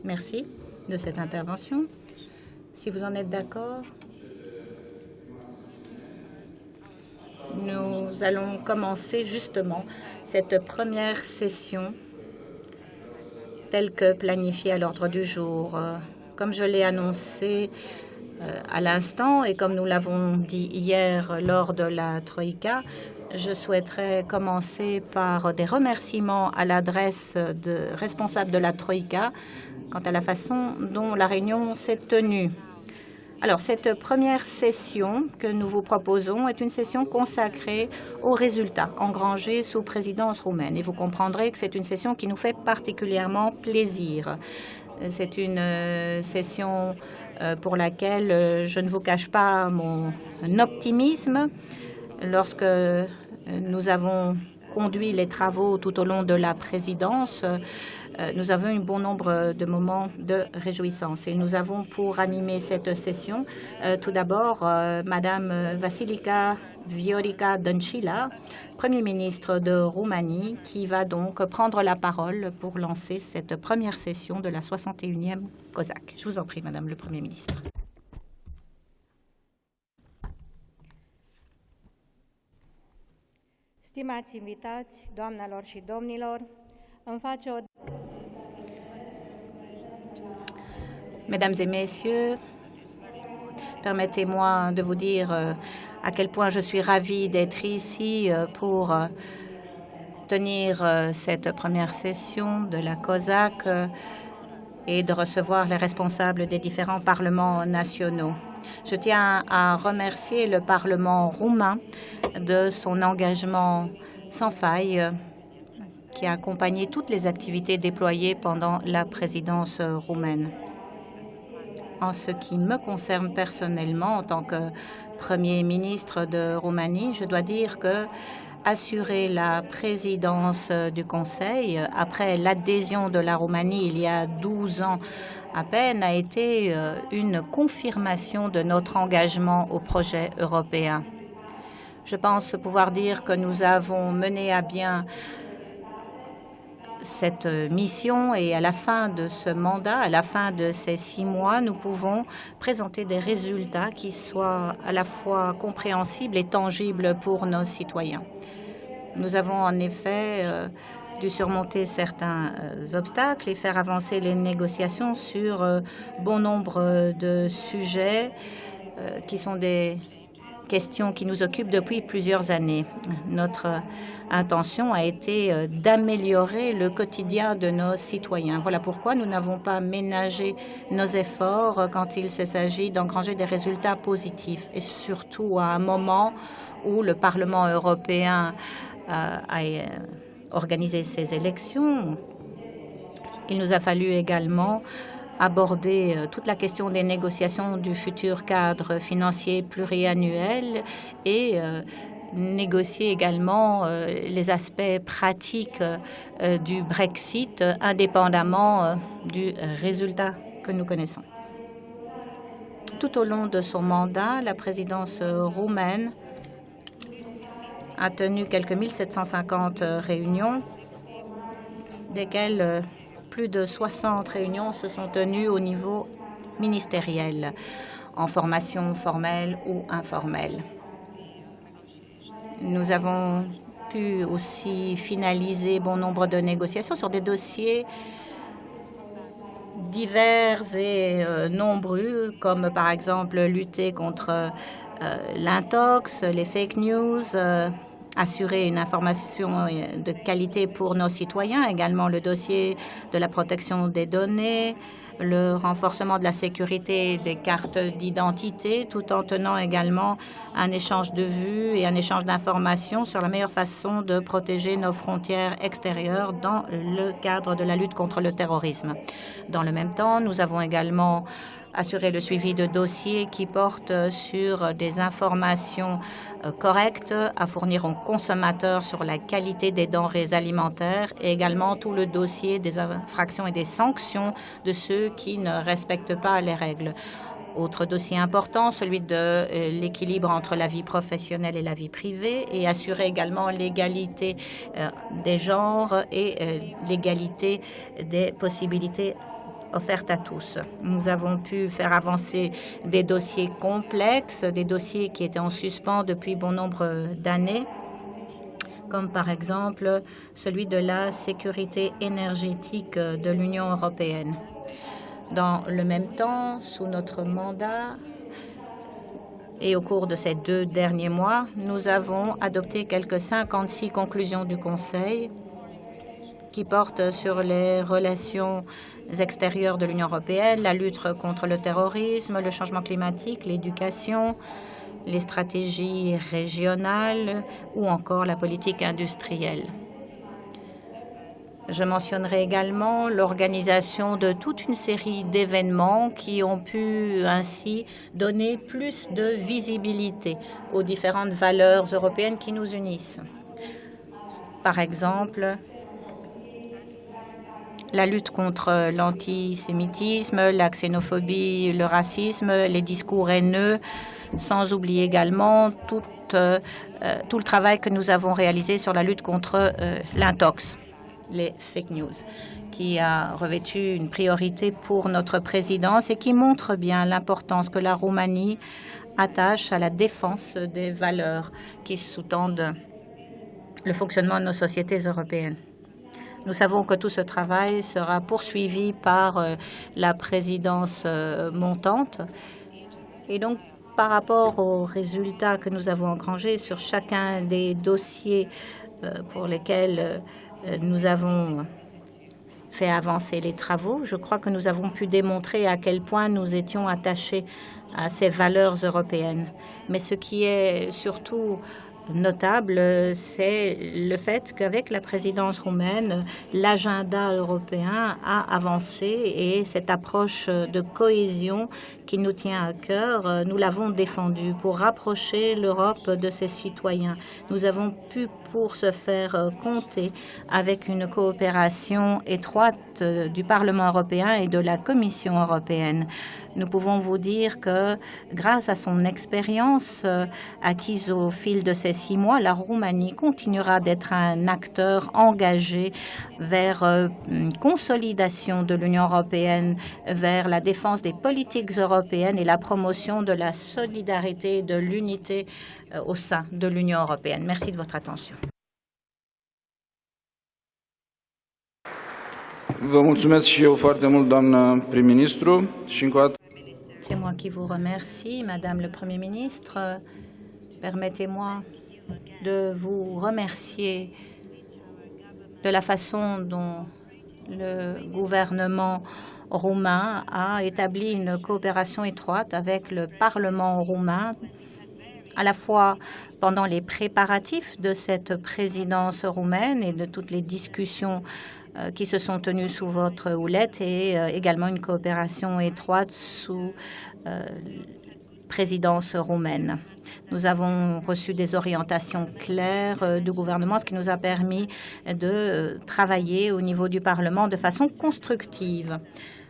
Merci de cette intervention. Si vous en êtes d'accord, nous allons commencer justement cette première session telle que planifiée à l'ordre du jour. Comme je l'ai annoncé à l'instant et comme nous l'avons dit hier lors de la Troïka, je souhaiterais commencer par des remerciements à l'adresse de responsables de la Troïka quant à la façon dont la réunion s'est tenue. Alors, cette première session que nous vous proposons est une session consacrée aux résultats engrangés sous présidence roumaine. Et vous comprendrez que c'est une session qui nous fait particulièrement plaisir. C'est une session pour laquelle je ne vous cache pas mon optimisme. Lorsque nous avons conduit les travaux tout au long de la présidence, nous avons eu un bon nombre de moments de réjouissance. Et nous avons pour animer cette session, tout d'abord, Madame Vasilika Viorica Dăncilă, Premier ministre de Roumanie, qui va donc prendre la parole pour lancer cette première session de la 61e COSAC. Je vous en prie, Madame le Premier ministre. Stimați invitați, doamnelor și domnilor, îmi face o... Mesdames et messieurs, permettez-moi de vous dire à quel point je suis ravie d'être ici pour tenir cette première session de la COSAC et de recevoir les responsables des différents parlements nationaux. Je tiens à remercier le Parlement roumain de son engagement sans faille qui a accompagné toutes les activités déployées pendant la présidence roumaine. En ce qui me concerne personnellement, en tant que Premier ministre de Roumanie, je dois dire que assurer la présidence du Conseil après l'adhésion de la Roumanie il y a 12 ans à peine a été une confirmation de notre engagement au projet européen. Je pense pouvoir dire que nous avons mené à bien cette mission et à la fin de ce mandat, à la fin de ces 6 mois, nous pouvons présenter des résultats qui soient à la fois compréhensibles et tangibles pour nos citoyens. Nous avons en effet dû surmonter certains obstacles et faire avancer les négociations sur bon nombre de sujets qui sont des questions qui nous occupent depuis plusieurs années. Notre intention a été d'améliorer le quotidien de nos citoyens. Voilà pourquoi nous n'avons pas ménagé nos efforts quand il s'agit d'engranger des résultats positifs, et surtout à un moment où le Parlement européen a organisé ses élections. Il nous a fallu également aborder toute la question des négociations du futur cadre financier pluriannuel et négocier également les aspects pratiques du Brexit, indépendamment du résultat que nous connaissons. Tout au long de son mandat, la présidence roumaine a tenu quelques 1750 réunions, desquelles plus de 60 réunions se sont tenues au niveau ministériel, en formation formelle ou informelle. Nous avons pu aussi finaliser bon nombre de négociations sur des dossiers divers et nombreux, comme par exemple lutter contre l'intox, les fake news, assurer une information de qualité pour nos citoyens, également le dossier de la protection des données, le renforcement de la sécurité des cartes d'identité, tout en tenant également un échange de vues et un échange d'informations sur la meilleure façon de protéger nos frontières extérieures dans le cadre de la lutte contre le terrorisme. Dans le même temps, nous avons également assurer le suivi de dossiers qui portent sur des informations correctes à fournir aux consommateurs sur la qualité des denrées alimentaires et également tout le dossier des infractions et des sanctions de ceux qui ne respectent pas les règles. Autre dossier important, celui de l'équilibre entre la vie professionnelle et la vie privée, et assurer également l'égalité des genres et l'égalité des possibilités offertes à tous. Nous avons pu faire avancer des dossiers complexes, des dossiers qui étaient en suspens depuis bon nombre d'années, comme par exemple celui de la sécurité énergétique de l'Union européenne. Dans le même temps, sous notre mandat et au cours de ces 2 derniers mois, nous avons adopté quelques 56 conclusions du Conseil qui portent sur les relations extérieures de l'Union européenne, la lutte contre le terrorisme, le changement climatique, l'éducation, les stratégies régionales ou encore la politique industrielle. Je mentionnerai également l'organisation de toute une série d'événements qui ont pu ainsi donner plus de visibilité aux différentes valeurs européennes qui nous unissent. Par exemple, la lutte contre l'antisémitisme, la xénophobie, le racisme, les discours haineux, sans oublier également tout le travail que nous avons réalisé sur la lutte contre l'intox, les fake news, qui a revêtu une priorité pour notre présidence et qui montre bien l'importance que la Roumanie attache à la défense des valeurs qui sous-tendent le fonctionnement de nos sociétés européennes. Nous savons que tout ce travail sera poursuivi par la présidence montante. Et donc, par rapport aux résultats que nous avons engrangés sur chacun des dossiers pour lesquels nous avons fait avancer les travaux, je crois que nous avons pu démontrer à quel point nous étions attachés à ces valeurs européennes. Mais ce qui est surtout notable, c'est le fait qu'avec la présidence roumaine, l'agenda européen a avancé et cette approche de cohésion qui nous tient à cœur, nous l'avons défendue pour rapprocher l'Europe de ses citoyens. Nous avons pu pour ce faire compter avec une coopération étroite du Parlement européen et de la Commission européenne. Nous pouvons vous dire que grâce à son expérience acquise au fil de ces 6 mois, la Roumanie continuera d'être un acteur engagé vers une consolidation de l'Union européenne, vers la défense des politiques européennes et la promotion de la solidarité et de l'unité au sein de l'Union européenne. Merci de votre attention. Vă mulțumesc și eu foarte mult, doamnă prim-ministru, și încă o dată. C'est moi qui vous remercie, Madame le Premier ministre. Permettez-moi de vous remercier de la façon dont le gouvernement roumain a établi une coopération étroite avec le Parlement roumain, à la fois pendant les préparatifs de cette présidence roumaine et de toutes les discussions qui se sont tenues sous votre houlette et également une coopération étroite sous présidence roumaine. Nous avons reçu des orientations claires du gouvernement, ce qui nous a permis de travailler au niveau du Parlement de façon constructive.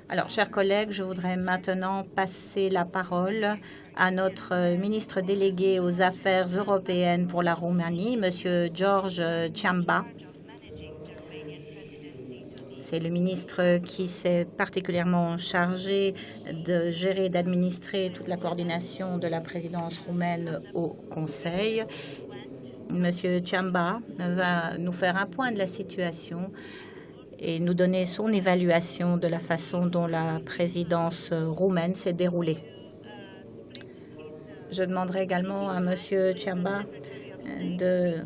Alors, chers collègues, je voudrais maintenant passer la parole à notre ministre délégué aux Affaires européennes pour la Roumanie, Monsieur George Ciamba. C'est le ministre qui s'est particulièrement chargé de gérer et d'administrer toute la coordination de la présidence roumaine au Conseil. Monsieur Ciamba va nous faire un point de la situation et nous donner son évaluation de la façon dont la présidence roumaine s'est déroulée. Je demanderai également à Monsieur Ciamba de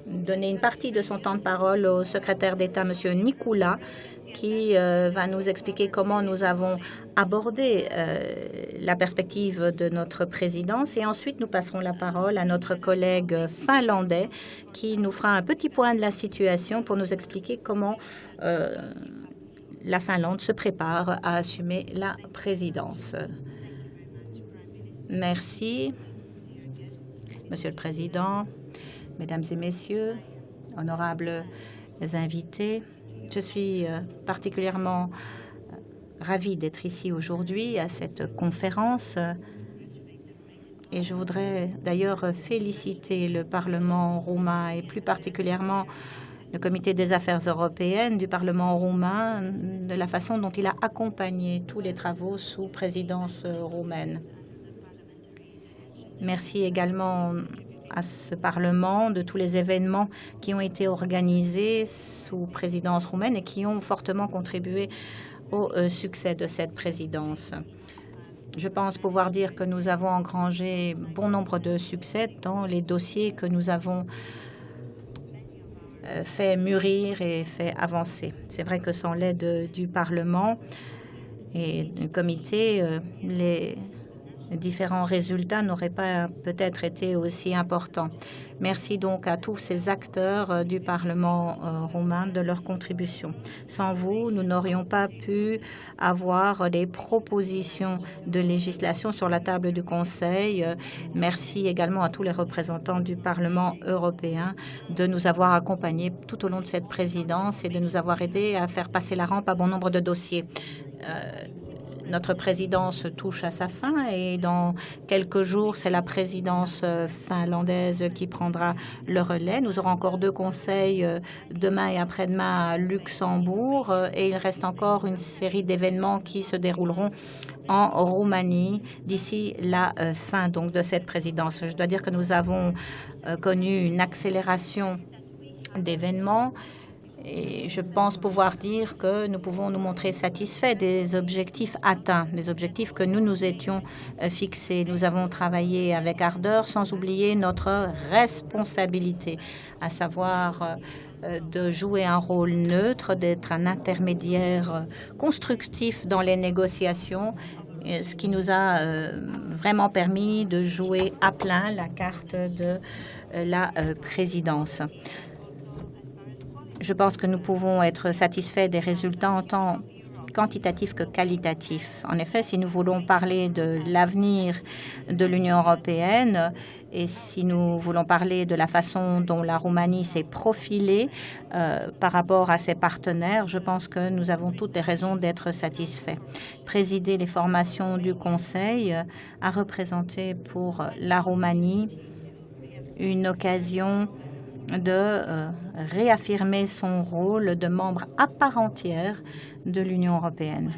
donner une partie de son temps de parole au secrétaire d'État, Monsieur Nicolas, qui va nous expliquer comment nous avons abordé la perspective de notre présidence. Et ensuite, nous passerons la parole à notre collègue finlandais qui nous fera un petit point de la situation pour nous expliquer comment la Finlande se prépare à assumer la présidence. Merci, Monsieur le Président. Mesdames et Messieurs, honorables invités, je suis particulièrement ravie d'être ici aujourd'hui à cette conférence. Et je voudrais d'ailleurs féliciter le Parlement roumain et plus particulièrement le Comité des affaires européennes du Parlement roumain de la façon dont il a accompagné tous les travaux sous présidence roumaine. Merci également à ce Parlement de tous les événements qui ont été organisés sous présidence roumaine et qui ont fortement contribué au succès de cette présidence. Je pense pouvoir dire que nous avons engrangé bon nombre de succès dans les dossiers que nous avons fait mûrir et fait avancer. C'est vrai que sans l'aide du Parlement et du comité, les différents résultats n'auraient pas peut-être été aussi importants. Merci donc à tous ces acteurs du Parlement roumain de leur contribution. Sans vous, nous n'aurions pas pu avoir des propositions de législation sur la table du Conseil. Merci également à tous les représentants du Parlement européen de nous avoir accompagnés tout au long de cette présidence et de nous avoir aidés à faire passer la rampe à bon nombre de dossiers. Notre présidence touche à sa fin et dans quelques jours, c'est la présidence finlandaise qui prendra le relais. Nous aurons encore 2 conseils demain et après-demain à Luxembourg et il reste encore une série d'événements qui se dérouleront en Roumanie d'ici la fin donc, de cette présidence. Je dois dire que nous avons connu une accélération d'événements. Et je pense pouvoir dire que nous pouvons nous montrer satisfaits des objectifs atteints, des objectifs que nous nous étions fixés. Nous avons travaillé avec ardeur sans oublier notre responsabilité, à savoir de jouer un rôle neutre, d'être un intermédiaire constructif dans les négociations, ce qui nous a vraiment permis de jouer à plein la carte de la présidence. Je pense que nous pouvons être satisfaits des résultats en tant quantitatifs que qualitatifs. En effet, si nous voulons parler de l'avenir de l'Union européenne et si nous voulons parler de la façon dont la Roumanie s'est profilée par rapport à ses partenaires, je pense que nous avons toutes les raisons d'être satisfaits. Présider les formations du Conseil a représenté pour la Roumanie une occasion de réaffirmer son rôle de membre à part entière de l'Union européenne.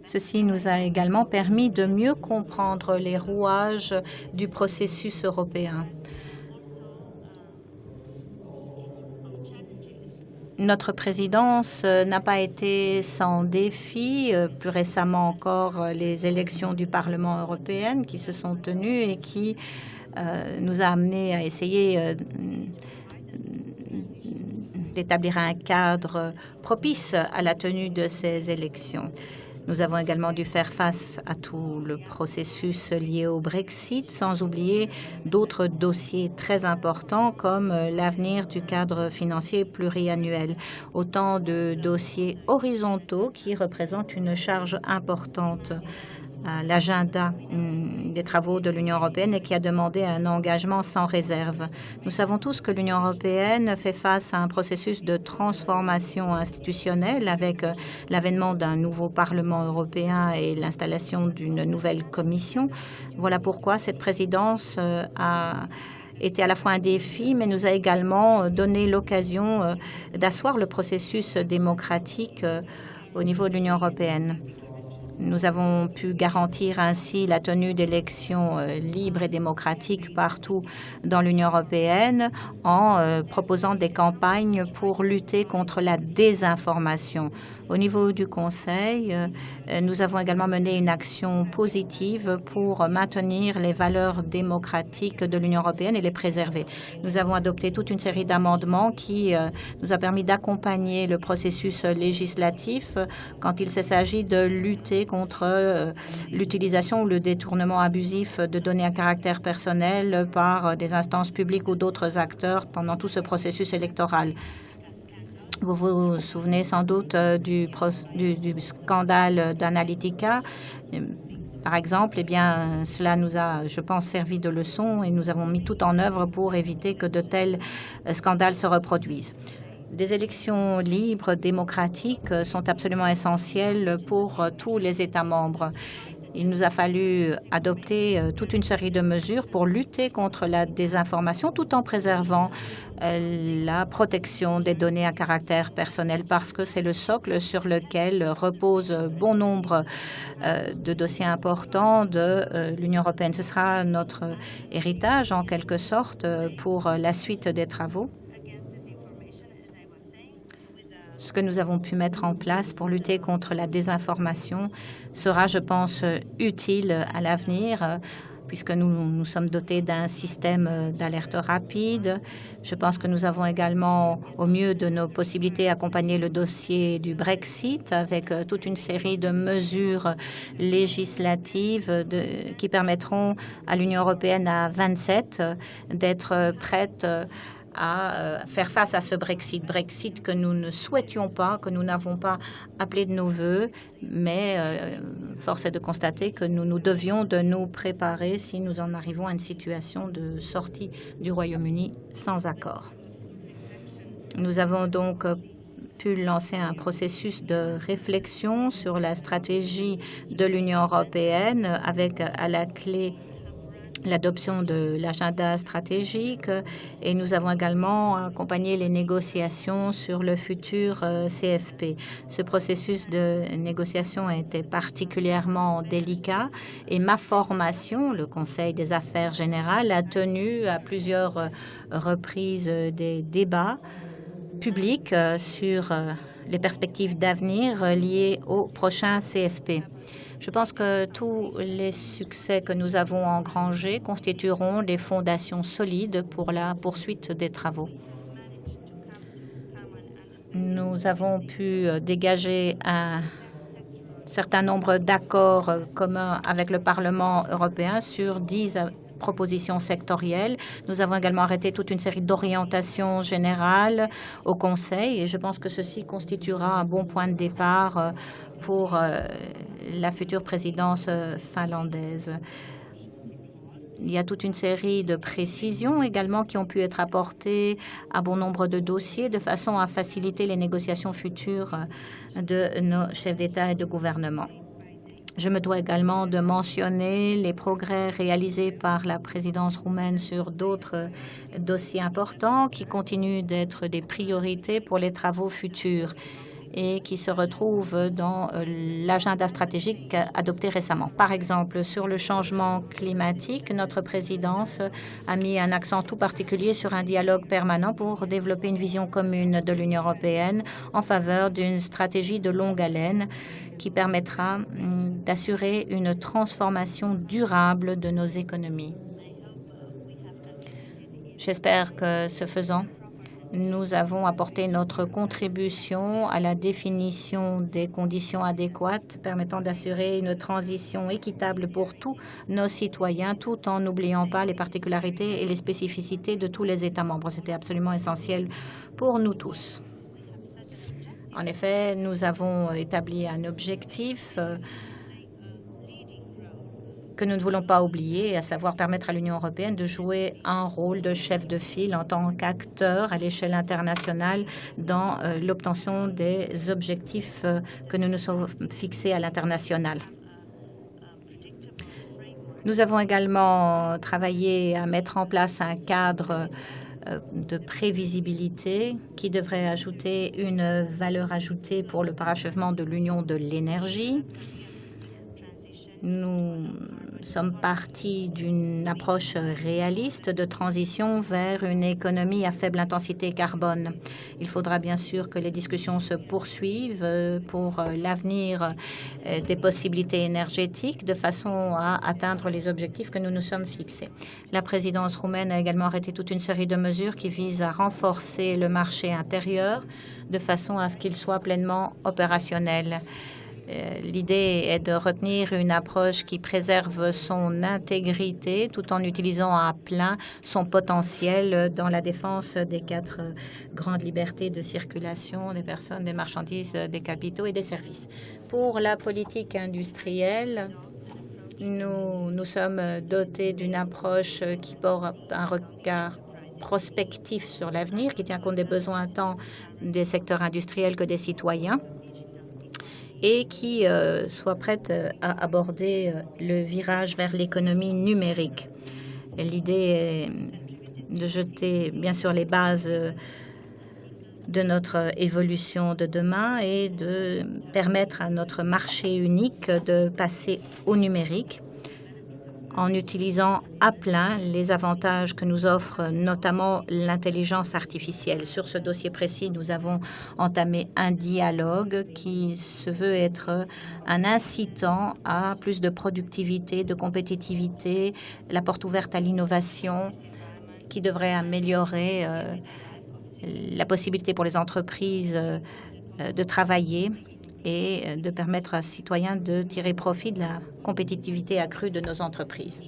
Ceci nous a également permis de mieux comprendre les rouages du processus européen. Notre présidence n'a pas été sans défi. Plus récemment encore, les élections du Parlement européen qui se sont tenues et qui nous a amenés à essayer d'établir un cadre propice à la tenue de ces élections. Nous avons également dû faire face à tout le processus lié au Brexit, sans oublier d'autres dossiers très importants comme l'avenir du cadre financier pluriannuel. Autant de dossiers horizontaux qui représentent une charge importante à l'agenda des travaux de l'Union européenne et qui a demandé un engagement sans réserve. Nous savons tous que l'Union européenne fait face à un processus de transformation institutionnelle avec l'avènement d'un nouveau Parlement européen et l'installation d'une nouvelle Commission. Voilà pourquoi cette présidence a été à la fois un défi, mais nous a également donné l'occasion d'asseoir le processus démocratique au niveau de l'Union européenne. Nous avons pu garantir ainsi la tenue d'élections libres et démocratiques partout dans l'Union européenne en proposant des campagnes pour lutter contre la désinformation. Au niveau du Conseil, nous avons également mené une action positive pour maintenir les valeurs démocratiques de l'Union européenne et les préserver. Nous avons adopté toute une série d'amendements qui nous a permis d'accompagner le processus législatif quand il s'agit de lutter contre l'utilisation ou le détournement abusif de données à caractère personnel par des instances publiques ou d'autres acteurs pendant tout ce processus électoral. Vous vous souvenez sans doute du scandale d'Analytica. Par exemple, eh bien, cela nous a, je pense, servi de leçon et nous avons mis tout en œuvre pour éviter que de tels scandales se reproduisent. Des élections libres, démocratiques sont absolument essentielles pour tous les États membres. Il nous a fallu adopter toute une série de mesures pour lutter contre la désinformation tout en préservant la protection des données à caractère personnel parce que c'est le socle sur lequel repose bon nombre de dossiers importants de l'Union européenne. Ce sera notre héritage en quelque sorte pour la suite des travaux. Ce que nous avons pu mettre en place pour lutter contre la désinformation sera, je pense, utile à l'avenir, puisque nous sommes dotés d'un système d'alerte rapide. Je pense que nous avons également, au mieux de nos possibilités, accompagné le dossier du Brexit avec toute une série de mesures législatives qui permettront à l'Union européenne à 27 d'être prête à faire face à ce Brexit que nous ne souhaitions pas, que nous n'avons pas appelé de nos voeux, mais force est de constater que nous devions de nous préparer si nous en arrivons à une situation de sortie du Royaume-Uni sans accord. Nous avons donc pu lancer un processus de réflexion sur la stratégie de l'Union européenne avec à la clé l'adoption de l'agenda stratégique et nous avons également accompagné les négociations sur le futur CFP. Ce processus de négociation était particulièrement délicat et ma formation, le Conseil des affaires générales, a tenu à plusieurs reprises des débats publics sur les perspectives d'avenir liées au prochain CFP. Je pense que tous les succès que nous avons engrangés constitueront des fondations solides pour la poursuite des travaux. Nous avons pu dégager un certain nombre d'accords communs avec le Parlement européen sur 10 propositions sectorielles. Nous avons également arrêté toute une série d'orientations générales au Conseil et je pense que ceci constituera un bon point de départ pour la future présidence finlandaise. Il y a toute une série de précisions également qui ont pu être apportées à bon nombre de dossiers de façon à faciliter les négociations futures de nos chefs d'État et de gouvernement. Je me dois également de mentionner les progrès réalisés par la présidence roumaine sur d'autres dossiers importants qui continuent d'être des priorités pour les travaux futurs et qui se retrouvent dans l'agenda stratégique adopté récemment. Par exemple, sur le changement climatique, notre présidence a mis un accent tout particulier sur un dialogue permanent pour développer une vision commune de l'Union européenne en faveur d'une stratégie de longue haleine qui permettra d'assurer une transformation durable de nos économies. J'espère que, ce faisant, nous avons apporté notre contribution à la définition des conditions adéquates permettant d'assurer une transition équitable pour tous nos citoyens, tout en n'oubliant pas les particularités et les spécificités de tous les États membres. C'était absolument essentiel pour nous tous. En effet, nous avons établi un objectif que nous ne voulons pas oublier, à savoir permettre à l'Union européenne de jouer un rôle de chef de file en tant qu'acteur à l'échelle internationale dans l'obtention des objectifs que nous nous sommes fixés à l'international. Nous avons également travaillé à mettre en place un cadre de prévisibilité qui devrait ajouter une valeur ajoutée pour le parachèvement de l'Union de l'énergie. Nous sommes partis d'une approche réaliste de transition vers une économie à faible intensité carbone. Il faudra bien sûr que les discussions se poursuivent pour l'avenir des possibilités énergétiques de façon à atteindre les objectifs que nous nous sommes fixés. La présidence roumaine a également arrêté toute une série de mesures qui visent à renforcer le marché intérieur de façon à ce qu'il soit pleinement opérationnel. L'idée est de retenir une approche qui préserve son intégrité tout en utilisant à plein son potentiel dans la défense des 4 grandes libertés de circulation des personnes, des marchandises, des capitaux et des services. Pour la politique industrielle, nous sommes dotés d'une approche qui porte un regard prospectif sur l'avenir, qui tient compte des besoins tant des secteurs industriels que des citoyens, et qui soit prête à aborder le virage vers l'économie numérique. L'idée est de jeter, bien sûr, les bases de notre évolution de demain et de permettre à notre marché unique de passer au numérique en utilisant à plein les avantages que nous offre notamment l'intelligence artificielle. Sur ce dossier précis, nous avons entamé un dialogue qui se veut être un incitant à plus de productivité, de compétitivité, la porte ouverte à l'innovation qui devrait améliorer la possibilité pour les entreprises de travailler et de permettre aux citoyens de tirer profit de la compétitivité accrue de nos entreprises.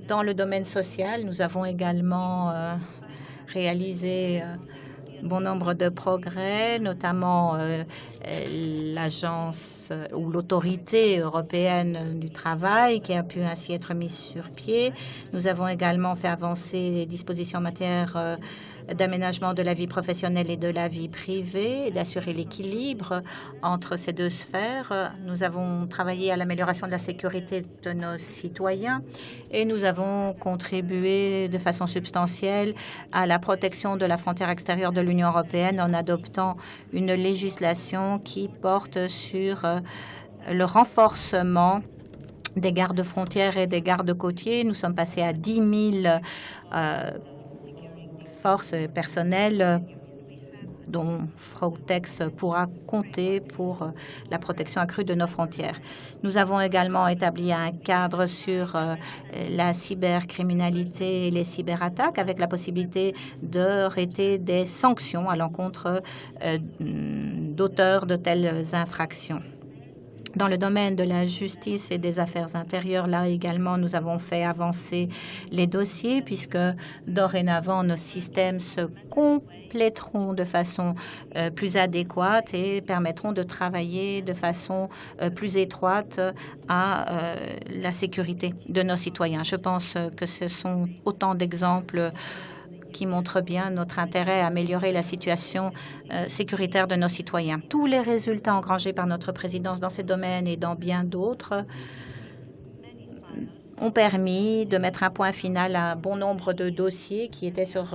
Dans le domaine social, nous avons également réalisé bon nombre de progrès, notamment l'agence ou l'autorité européenne du travail qui a pu ainsi être mise sur pied. Nous avons également fait avancer les dispositions en matière d'aménagement de la vie professionnelle et de la vie privée, d'assurer l'équilibre entre ces deux sphères. Nous avons travaillé à l'amélioration de la sécurité de nos citoyens et nous avons contribué de façon substantielle à la protection de la frontière extérieure de l'Union européenne en adoptant une législation qui porte sur le renforcement des gardes-frontières et des gardes-côtiers. Nous sommes passés à 10 000 forces personnelles dont Frontex pourra compter pour la protection accrue de nos frontières. Nous avons également établi un cadre sur la cybercriminalité et les cyberattaques avec la possibilité d'arrêter des sanctions à l'encontre d'auteurs de telles infractions. Dans le domaine de la justice et des affaires intérieures, là également, nous avons fait avancer les dossiers puisque dorénavant, nos systèmes se compléteront de façon plus adéquate et permettront de travailler de façon plus étroite à la sécurité de nos citoyens. Je pense que ce sont autant d'exemples qui montre bien notre intérêt à améliorer la situation sécuritaire de nos citoyens. Tous les résultats engrangés par notre présidence dans ces domaines et dans bien d'autres ont permis de mettre un point final à un bon nombre de dossiers qui étaient sur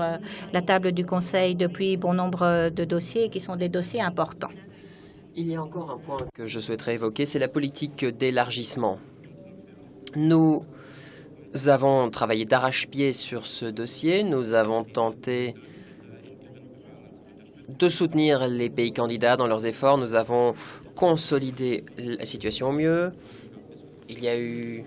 la table du Conseil depuis bon nombre de dossiers et qui sont des dossiers importants. Il y a encore un point que je souhaiterais évoquer, c'est la politique d'élargissement. Nous avons travaillé d'arrache-pied sur ce dossier. Nous avons tenté de soutenir les pays candidats dans leurs efforts. Nous avons consolidé la situation au mieux. Il y a eu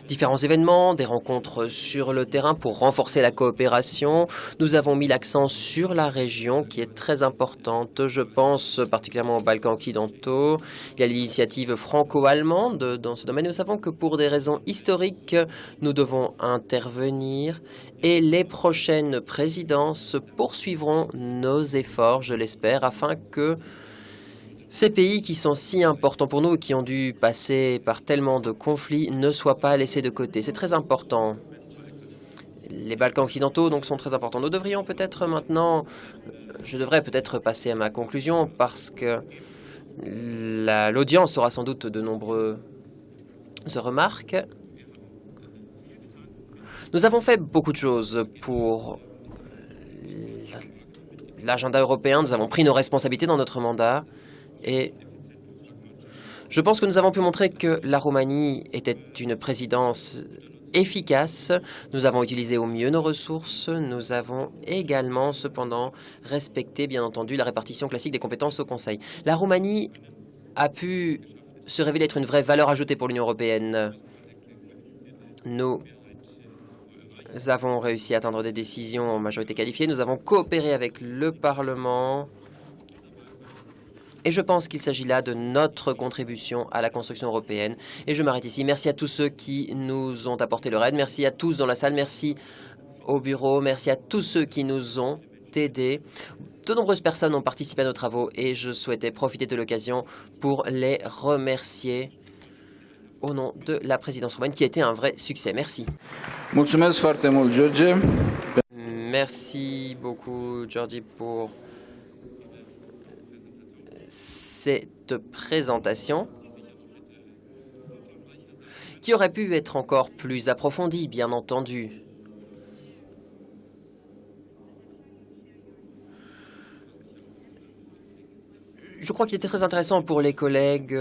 différents événements, des rencontres sur le terrain pour renforcer la coopération. Nous avons mis l'accent sur la région qui est très importante. Je pense particulièrement aux Balkans occidentaux. Il y a l'initiative franco-allemande dans ce domaine. Nous savons que pour des raisons historiques, nous devons intervenir et les prochaines présidences poursuivront nos efforts, je l'espère, afin que ces pays qui sont si importants pour nous et qui ont dû passer par tellement de conflits ne soient pas laissés de côté. C'est très important. Les Balkans occidentaux donc sont très importants. Nous devrions peut-être maintenant, je devrais peut-être passer à ma conclusion parce que l'audience aura sans doute de nombreuses remarques. Nous avons fait beaucoup de choses pour l'agenda européen. Nous avons pris nos responsabilités dans notre mandat. Et je pense que nous avons pu montrer que la Roumanie était une présidence efficace. Nous avons utilisé au mieux nos ressources. Nous avons également, cependant, respecté, bien entendu, la répartition classique des compétences au Conseil. La Roumanie a pu se révéler être une vraie valeur ajoutée pour l'Union européenne. Nous avons réussi à atteindre des décisions en majorité qualifiée. Nous avons coopéré avec le Parlement. Et je pense qu'il s'agit là de notre contribution à la construction européenne. Et je m'arrête ici. Merci à tous ceux qui nous ont apporté leur aide. Merci à tous dans la salle. Merci au bureau. Merci à tous ceux qui nous ont aidés. De nombreuses personnes ont participé à nos travaux et je souhaitais profiter de l'occasion pour les remercier au nom de la présidence roumaine qui a été un vrai succès. Merci. Mulțumesc foarte mult, George. Merci beaucoup, Georgie, pour cette présentation qui aurait pu être encore plus approfondie, bien entendu. Je crois qu'il était très intéressant pour les collègues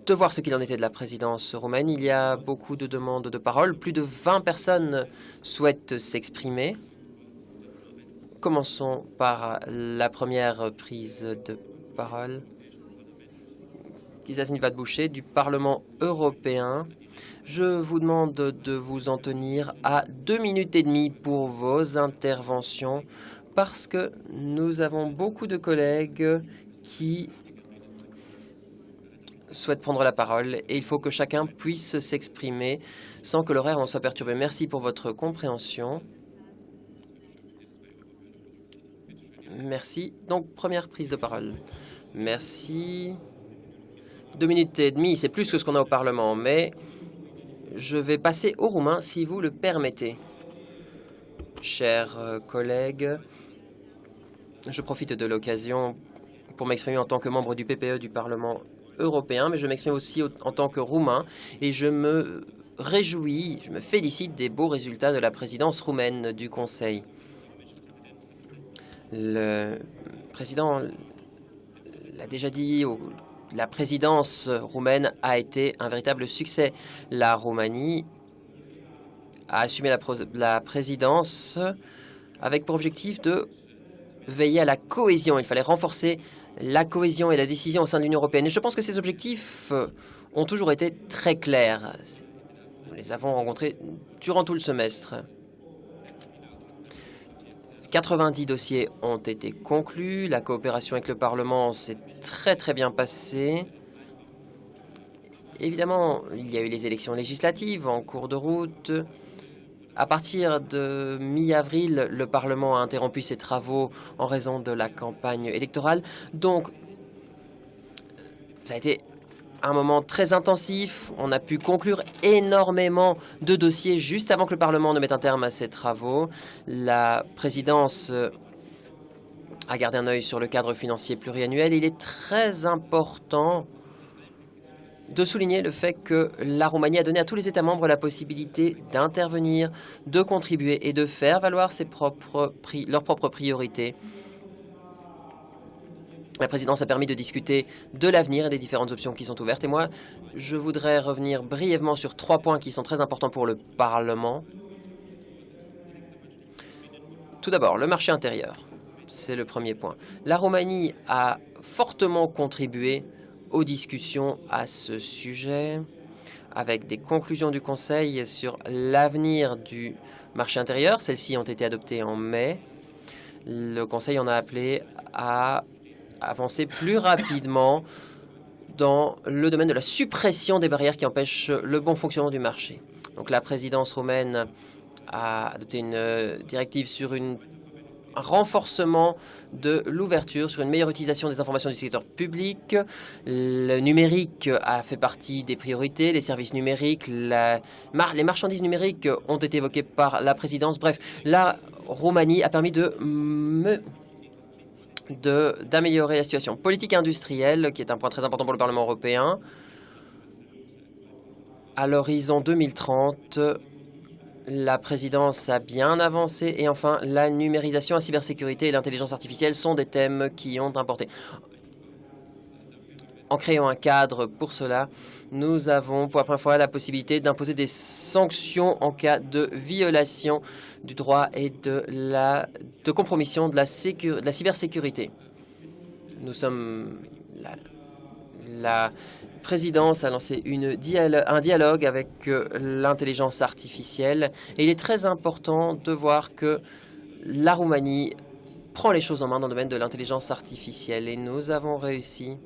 de voir ce qu'il en était de la présidence roumaine. Il y a beaucoup de demandes de parole. Plus de 20 personnes souhaitent s'exprimer. Commençons par la première prise de parole. Gisèle Nivat-Boucher du Parlement européen. Je vous demande de vous en tenir à 2 minutes et demie pour vos interventions parce que nous avons beaucoup de collègues qui souhaitent prendre la parole et il faut que chacun puisse s'exprimer sans que l'horaire en soit perturbé. Merci pour votre compréhension. Merci. Donc, première prise de parole. Merci. 2 minutes et demie, c'est plus que ce qu'on a au Parlement, mais je vais passer au roumain si vous le permettez. Chers collègues, je profite de l'occasion pour m'exprimer en tant que membre du PPE du Parlement européen, mais je m'exprime aussi en tant que roumain et je me réjouis, je me félicite des beaux résultats de la présidence roumaine du Conseil. Le président l'a déjà dit, la présidence roumaine a été un véritable succès. La Roumanie a assumé la présidence avec pour objectif de veiller à la cohésion. Il fallait renforcer la cohésion et la décision au sein de l'Union européenne. Et je pense que ces objectifs ont toujours été très clairs. Nous les avons rencontrés durant tout le semestre. 90 dossiers ont été conclus. La coopération avec le Parlement s'est très bien passée. Évidemment, il y a eu les élections législatives en cours de route. À partir de mi-avril, le Parlement a interrompu ses travaux en raison de la campagne électorale. Donc, ça a été un moment très intensif. On a pu conclure énormément de dossiers juste avant que le Parlement ne mette un terme à ses travaux. La présidence a gardé un œil sur le cadre financier pluriannuel. Il est très important de souligner le fait que la Roumanie a donné à tous les États membres la possibilité d'intervenir, de contribuer et de faire valoir leurs propres priorités. La présidence a permis de discuter de l'avenir et des différentes options qui sont ouvertes. Et moi, je voudrais revenir brièvement sur 3 points qui sont très importants pour le Parlement. Tout d'abord, le marché intérieur. C'est le premier point. La Roumanie a fortement contribué aux discussions à ce sujet, avec des conclusions du Conseil sur l'avenir du marché intérieur. Celles-ci ont été adoptées en mai. Le Conseil en a appelé à avancer plus rapidement dans le domaine de la suppression des barrières qui empêchent le bon fonctionnement du marché. Donc la présidence roumaine a adopté une directive sur un renforcement de l'ouverture, sur une meilleure utilisation des informations du secteur public. Le numérique a fait partie des priorités, les services numériques, les marchandises numériques ont été évoquées par la présidence. Bref, la Roumanie a permis d'améliorer la situation politique et industrielle, qui est un point très important pour le Parlement européen. À l'horizon 2030, la présidence a bien avancé. Et enfin, la numérisation, la cybersécurité et l'intelligence artificielle sont des thèmes qui ont importé. En créant un cadre pour cela, nous avons pour la première fois la possibilité d'imposer des sanctions en cas de violation du droit et de compromission de la cybersécurité. La présidence a lancé un dialogue avec l'intelligence artificielle et il est très important de voir que la Roumanie prend les choses en main dans le domaine de l'intelligence artificielle et nous avons réussi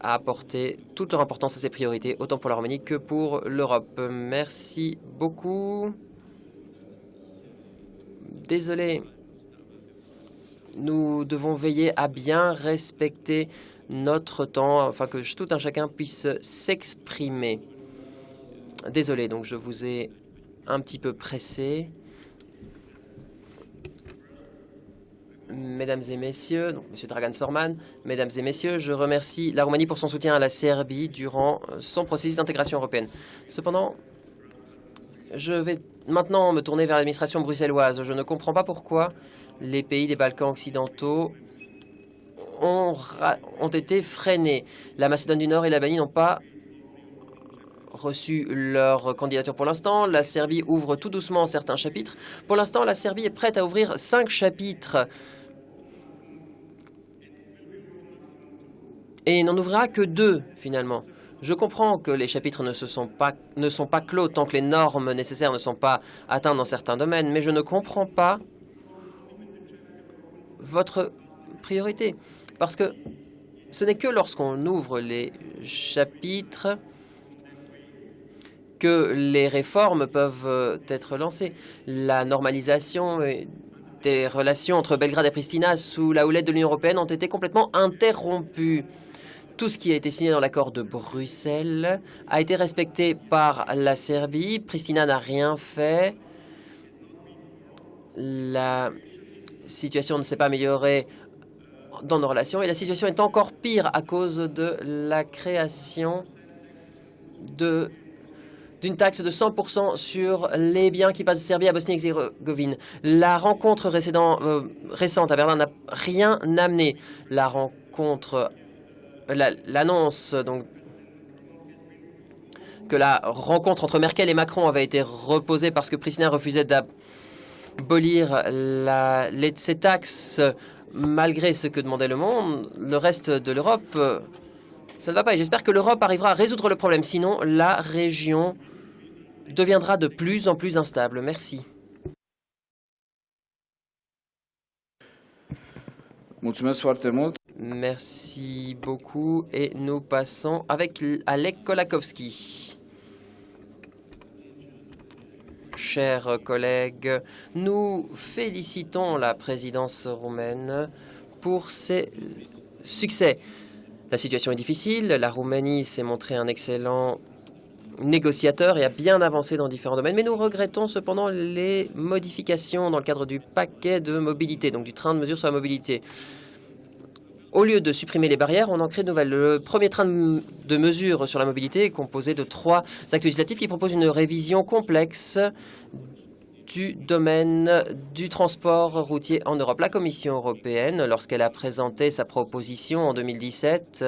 à apporter toute leur importance à ces priorités, autant pour la Roumanie que pour l'Europe. Merci beaucoup. Désolé. Nous devons veiller à bien respecter notre temps, afin que tout un chacun puisse s'exprimer. Désolé, donc je vous ai un petit peu pressé. Mesdames et messieurs, donc Monsieur Dragan Sorman, mesdames et messieurs, je remercie la Roumanie pour son soutien à la Serbie durant son processus d'intégration européenne. Cependant, je vais maintenant me tourner vers l'administration bruxelloise. Je ne comprends pas pourquoi les pays des Balkans occidentaux ont été freinés. La Macédoine du Nord et l'Albanie n'ont pas reçu leur candidature pour l'instant. La Serbie ouvre tout doucement certains chapitres. Pour l'instant, la Serbie est prête à ouvrir 5 chapitres et n'en ouvrira que 2 finalement. Je comprends que les chapitres ne sont pas clos tant que les normes nécessaires ne sont pas atteintes dans certains domaines, mais je ne comprends pas votre priorité. Parce que ce n'est que lorsqu'on ouvre les chapitres que les réformes peuvent être lancées. La normalisation des relations entre Belgrade et Pristina sous la houlette de l'Union européenne ont été complètement interrompues. Tout ce qui a été signé dans l'accord de Bruxelles a été respecté par la Serbie. Pristina n'a rien fait. La situation ne s'est pas améliorée dans nos relations et la situation est encore pire à cause de la création d'une taxe de 100% sur les biens qui passent de Serbie à Bosnie-Herzégovine. La rencontre récente à Berlin n'a rien amené. L'annonce donc que la rencontre entre Merkel et Macron avait été reposée parce que Pristina refusait d'abolir ces taxes malgré ce que demandait le monde. Le reste de l'Europe, ça ne va pas. Et j'espère que l'Europe arrivera à résoudre le problème. Sinon, la région deviendra de plus en plus instable. Merci. Mulțumesc foarte mult. Merci beaucoup. Et nous passons avec Alek Kolakowski. Chers collègues, nous félicitons la présidence roumaine pour ses succès. La situation est difficile. La Roumanie s'est montrée un excellent négociateur et a bien avancé dans différents domaines, mais nous regrettons cependant les modifications dans le cadre du paquet de mobilité, donc du train de mesures sur la mobilité. Au lieu de supprimer les barrières, on en crée de nouvelles. Le premier train de mesures sur la mobilité est composé de 3 actes législatifs qui proposent une révision complexe du domaine du transport routier en Europe. La Commission européenne, lorsqu'elle a présenté sa proposition en 2017,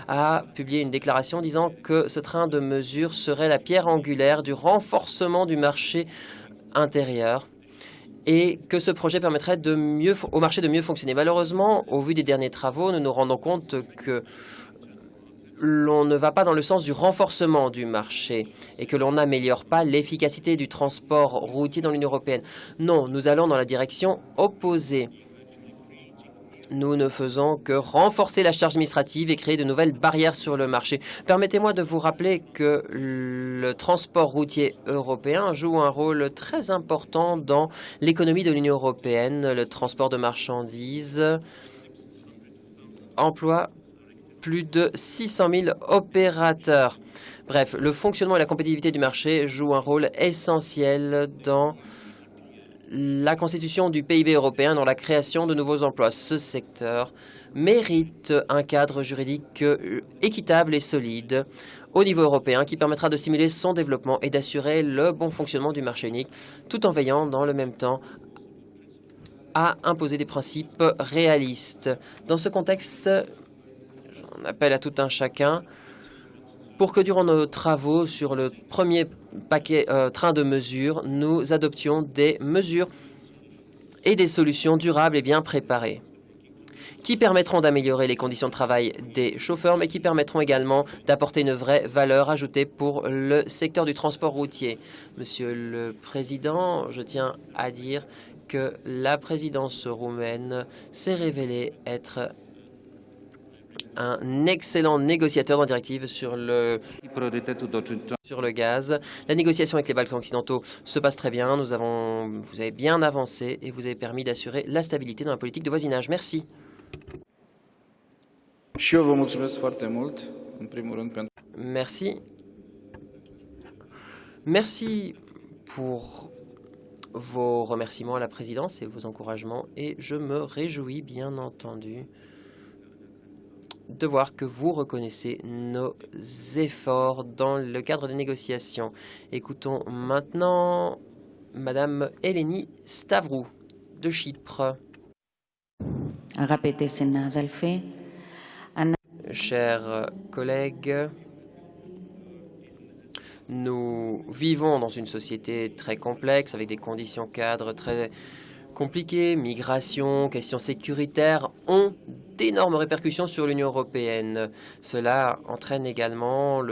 a publié une déclaration disant que ce train de mesures serait la pierre angulaire du renforcement du marché intérieur et que ce projet permettrait au marché de mieux fonctionner. Malheureusement, au vu des derniers travaux, nous nous rendons compte que l'on ne va pas dans le sens du renforcement du marché et que l'on n'améliore pas l'efficacité du transport routier dans l'Union européenne. Non, nous allons dans la direction opposée. Nous ne faisons que renforcer la charge administrative et créer de nouvelles barrières sur le marché. Permettez-moi de vous rappeler que le transport routier européen joue un rôle très important dans l'économie de l'Union européenne. Le transport de marchandises emploie plus de 600 000 opérateurs. Bref, le fonctionnement et la compétitivité du marché jouent un rôle essentiel dans la constitution du PIB européen, dans la création de nouveaux emplois. Ce secteur mérite un cadre juridique équitable et solide au niveau européen qui permettra de stimuler son développement et d'assurer le bon fonctionnement du marché unique, tout en veillant dans le même temps à imposer des principes réalistes. Dans ce contexte, j'en appelle à tout un chacun pour que durant nos travaux sur le premier paquet train de mesures, nous adoptions des mesures et des solutions durables et bien préparées qui permettront d'améliorer les conditions de travail des chauffeurs, mais qui permettront également d'apporter une vraie valeur ajoutée pour le secteur du transport routier. Monsieur le Président, je tiens à dire que la présidence roumaine s'est révélée être un excellent négociateur dans la directive sur le gaz. La négociation avec les Balkans occidentaux se passe très bien. Vous avez bien avancé et vous avez permis d'assurer la stabilité dans la politique de voisinage. Merci. Și eu vă mulțumesc foarte mult, în primul rând, pentru... Merci. Merci pour vos remerciements à la présidence et vos encouragements. Et je me réjouis, bien entendu, de voir que vous reconnaissez nos efforts dans le cadre des négociations. Écoutons maintenant Madame Eleni Stavrou de Chypre. Chers collègues, nous vivons dans une société très complexe avec des conditions cadres très compliquées. Migration, questions sécuritaires ont d'énormes répercussions sur l'Union européenne. Cela entraîne également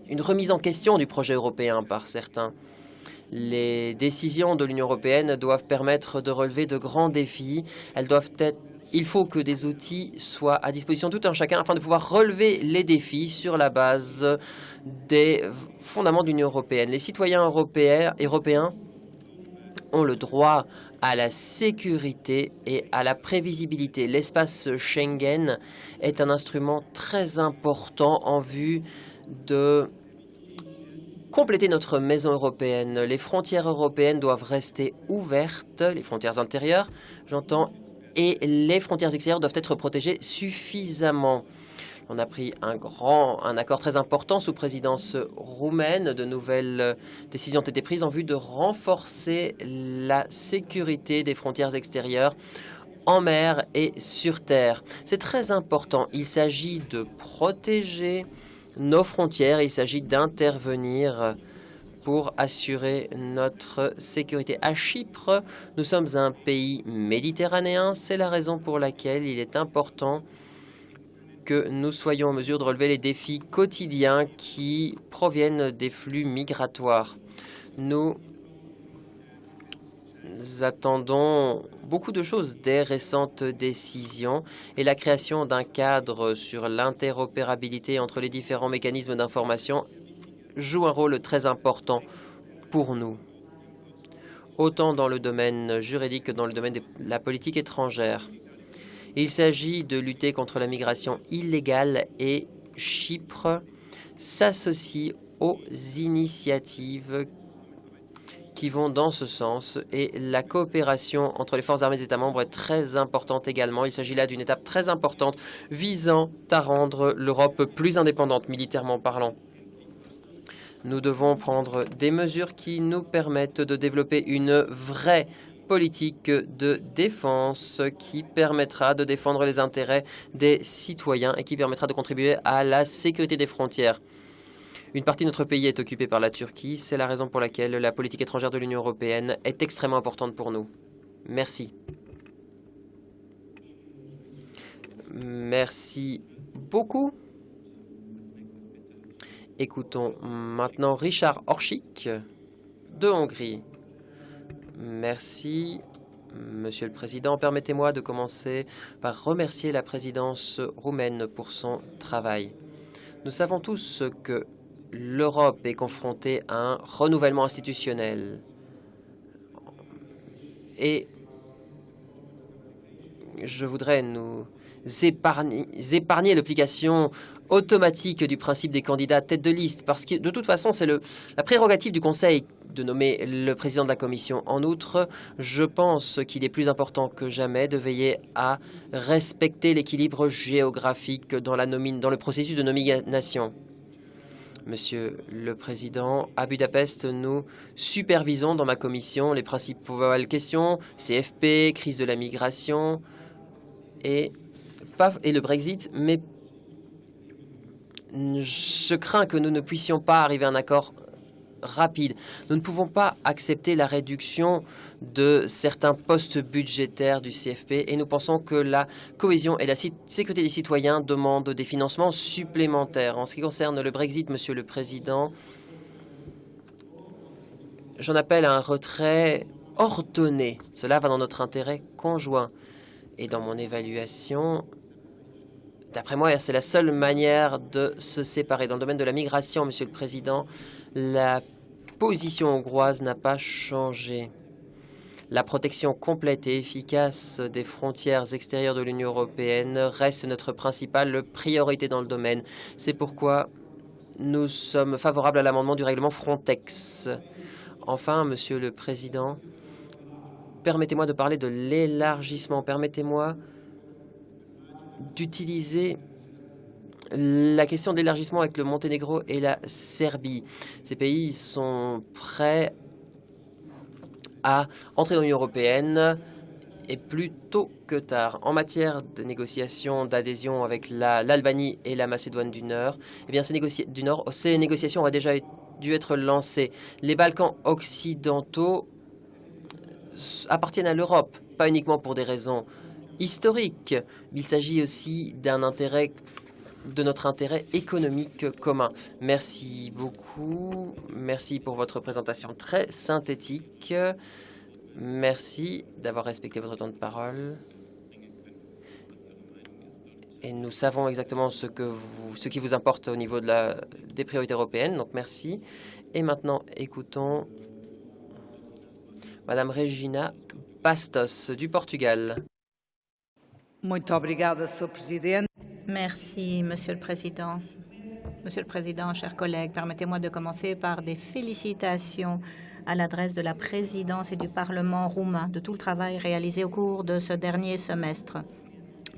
une remise en question du projet européen par certains. Les décisions de l'Union européenne doivent permettre de relever de grands défis. Il faut que des outils soient à disposition de tout un chacun afin de pouvoir relever les défis sur la base des fondements de l'Union européenne. Les citoyens européens ont le droit à la sécurité et à la prévisibilité. L'espace Schengen est un instrument très important en vue de compléter notre maison européenne. Les frontières européennes doivent rester ouvertes, les frontières intérieures, j'entends, et les frontières extérieures doivent être protégées suffisamment. On a pris un accord très important sous présidence roumaine. De nouvelles décisions ont été prises en vue de renforcer la sécurité des frontières extérieures en mer et sur terre. C'est très important. Il s'agit de protéger nos frontières. Il s'agit d'intervenir pour assurer notre sécurité. À Chypre, nous sommes un pays méditerranéen. C'est la raison pour laquelle il est important que nous soyons en mesure de relever les défis quotidiens qui proviennent des flux migratoires. Nous attendons beaucoup de choses des récentes décisions et la création d'un cadre sur l'interopérabilité entre les différents mécanismes d'information joue un rôle très important pour nous, autant dans le domaine juridique que dans le domaine de la politique étrangère. Il s'agit de lutter contre la migration illégale et Chypre s'associe aux initiatives qui vont dans ce sens et la coopération entre les forces armées des États membres est très importante également. Il s'agit là d'une étape très importante visant à rendre l'Europe plus indépendante militairement parlant. Nous devons prendre des mesures qui nous permettent de développer une vraie politique de défense qui permettra de défendre les intérêts des citoyens et qui permettra de contribuer à la sécurité des frontières. Une partie de notre pays est occupée par la Turquie. C'est la raison pour laquelle la politique étrangère de l'Union européenne est extrêmement importante pour nous. Merci. Merci beaucoup. Écoutons maintenant Richard Orchik de Hongrie. Merci, Monsieur le Président. Permettez-moi de commencer par remercier la présidence roumaine pour son travail. Nous savons tous que l'Europe est confrontée à un renouvellement institutionnel. Et je voudrais nous épargner l'application automatique du principe des candidats tête de liste, parce que de toute façon, c'est la prérogative du Conseil de nommer le président de la Commission. En outre, je pense qu'il est plus important que jamais de veiller à respecter l'équilibre géographique dans le processus de nomination. Monsieur le Président, à Budapest, nous supervisons dans ma commission les principales questions, CFP, crise de la migration et le Brexit, mais je crains que nous ne puissions pas arriver à un accord rapide. Nous ne pouvons pas accepter la réduction de certains postes budgétaires du CFP et nous pensons que la cohésion et la sécurité des citoyens demandent des financements supplémentaires. En ce qui concerne le Brexit, Monsieur le Président, j'en appelle à un retrait ordonné. Cela va dans notre intérêt conjoint. Et dans mon évaluation, D'après moi, c'est la seule manière de se séparer. Dans le domaine de la migration, Monsieur le Président, la position hongroise n'a pas changé. La protection complète et efficace des frontières extérieures de l'Union européenne reste notre principale priorité dans le domaine. C'est pourquoi nous sommes favorables à l'amendement du règlement Frontex. Enfin, Monsieur le Président, permettez-moi de parler de l'élargissement. Permettez-moi d'utiliser la question d'élargissement avec le Monténégro et la Serbie. Ces pays sont prêts à entrer dans l'Union européenne et plus tôt que tard. En matière de négociations d'adhésion avec l'Albanie et la Macédoine du Nord, eh bien, ces négociations auraient déjà dû être lancées. Les Balkans occidentaux appartiennent à l'Europe, pas uniquement pour des raisons historiques. Il s'agit aussi de notre intérêt économique commun. Merci beaucoup. Merci pour votre présentation très synthétique. Merci d'avoir respecté votre temps de parole. Et nous savons exactement ce qui vous importe au niveau des priorités européennes. Donc merci. Et maintenant, écoutons Madame Regina Bastos du Portugal. Muito obrigada, Sr. Presidente. Merci, Monsieur le Président. Monsieur le Président, chers collègues, permettez-moi de commencer par des félicitations à l'adresse de la présidence et du Parlement roumain de tout le travail réalisé au cours de ce dernier semestre.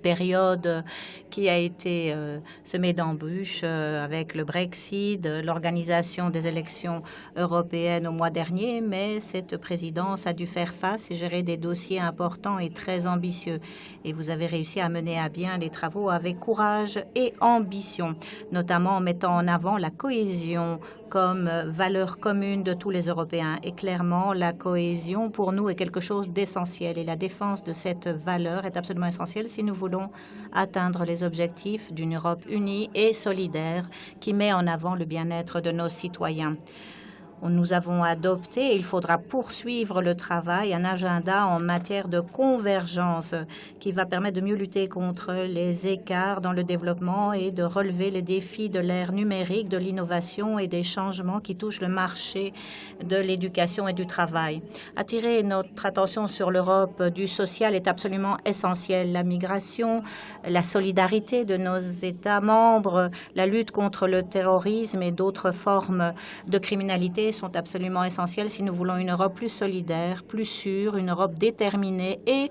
Période qui a été semée d'embûches avec le Brexit, l'organisation des élections européennes au mois dernier, mais cette présidence a dû faire face et gérer des dossiers importants et très ambitieux. Et vous avez réussi à mener à bien les travaux avec courage et ambition, notamment en mettant en avant la cohésion comme valeur commune de tous les Européens. Et clairement, la cohésion, pour nous, est quelque chose d'essentiel. Et la défense de cette valeur est absolument essentielle si nous voulons atteindre les objectifs d'une Europe unie et solidaire qui met en avant le bien-être de nos citoyens. Nous avons adopté, et il faudra poursuivre le travail, un agenda en matière de convergence qui va permettre de mieux lutter contre les écarts dans le développement et de relever les défis de l'ère numérique, de l'innovation et des changements qui touchent le marché de l'éducation et du travail. Attirer notre attention sur l'Europe du social est absolument essentiel. La migration, la solidarité de nos États membres, la lutte contre le terrorisme et d'autres formes de criminalité sont absolument essentiels si nous voulons une Europe plus solidaire, plus sûre, une Europe déterminée et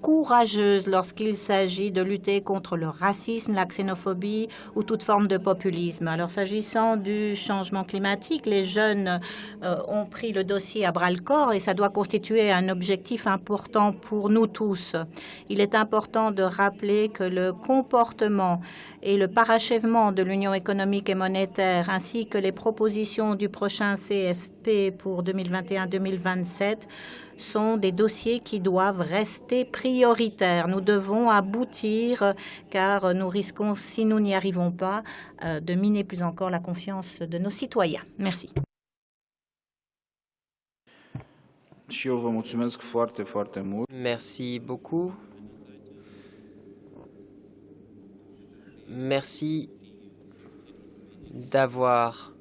courageuse lorsqu'il s'agit de lutter contre le racisme, la xénophobie ou toute forme de populisme. Alors, s'agissant du changement climatique, les jeunes ont pris le dossier à bras-le-corps et ça doit constituer un objectif important pour nous tous. Il est important de rappeler que le comportement et le parachèvement de l'Union économique et monétaire ainsi que les propositions du prochain CFP pour 2021-2027 sont des dossiers qui doivent rester prioritaires. Nous devons aboutir car nous risquons, si nous n'y arrivons pas, de miner plus encore la confiance de nos citoyens. Merci. Merci beaucoup. Merci d'avoir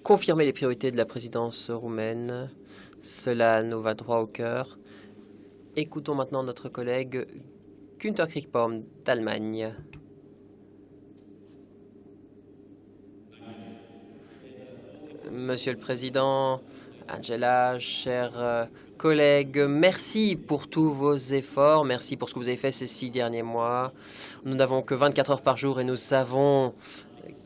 confirmé les priorités de la présidence roumaine. Cela nous va droit au cœur. Écoutons maintenant notre collègue Günther Kriegbaum d'Allemagne. Monsieur le Président, Angela, chers collègues, merci pour tous vos efforts, merci pour ce que vous avez fait ces 6 derniers mois. Nous n'avons que 24 heures par jour et nous savons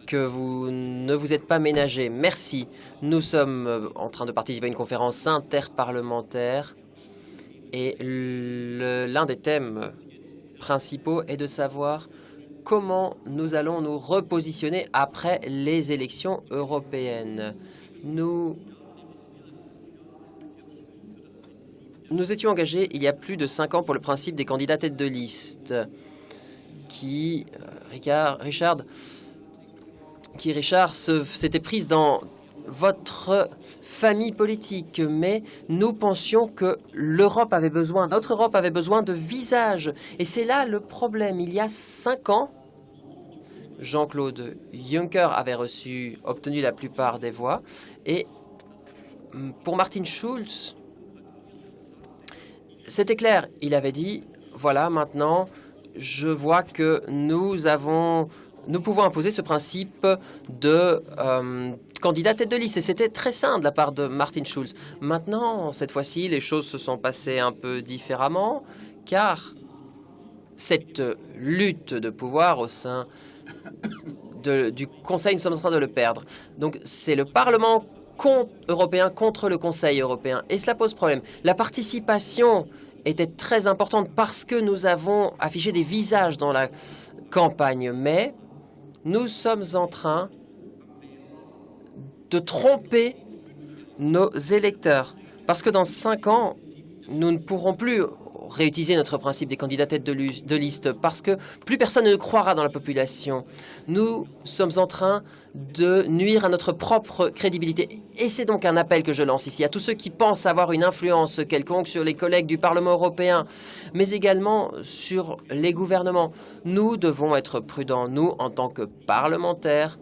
que vous ne vous êtes pas ménagés. Merci. Nous sommes en train de participer à une conférence interparlementaire et l'un des thèmes principaux est de savoir comment nous allons nous repositionner après les élections européennes. Nous étions engagés il y a plus de 5 ans pour le principe des candidats tête de liste Richard s'était prise dans votre famille politique, mais nous pensions que l'Europe avait besoin, notre Europe avait besoin de visages. Et c'est là le problème. Il y a 5 ans, Jean-Claude Juncker avait obtenu la plupart des voix. Et pour Martin Schulz, c'était clair. Il avait dit, voilà, maintenant, je vois que nous pouvons imposer ce principe de candidat tête de liste. Et c'était très sain de la part de Martin Schulz. Maintenant, cette fois-ci, les choses se sont passées un peu différemment, car cette lutte de pouvoir au sein du Conseil, nous sommes en train de le perdre. Donc, c'est le Parlement européen contre le Conseil européen. Et cela pose problème. La participation était très importante parce que nous avons affiché des visages dans la campagne. Mais nous sommes en train de tromper nos électeurs. Parce que dans 5 ans, nous ne pourrons plus réutiliser notre principe des candidats tête de liste parce que plus personne ne croira dans la population. Nous sommes en train de nuire à notre propre crédibilité. Et c'est donc un appel que je lance ici à tous ceux qui pensent avoir une influence quelconque sur les collègues du Parlement européen, mais également sur les gouvernements. Nous devons être prudents. Nous, en tant que parlementaires,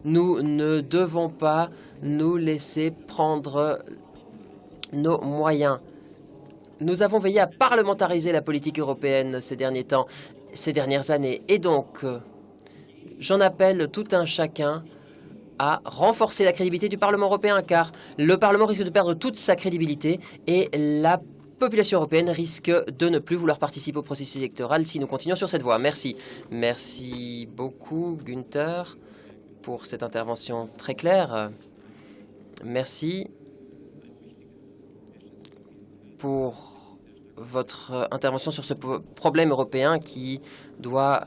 nous ne devons pas nous laisser prendre nos moyens. Nous avons veillé à parlementariser la politique européenne ces dernières années. Et donc, j'en appelle tout un chacun à renforcer la crédibilité du Parlement européen, car le Parlement risque de perdre toute sa crédibilité et la population européenne risque de ne plus vouloir participer au processus électoral si nous continuons sur cette voie. Merci. Merci beaucoup, Günther, pour cette intervention très claire. Merci pour votre intervention sur ce problème européen qui doit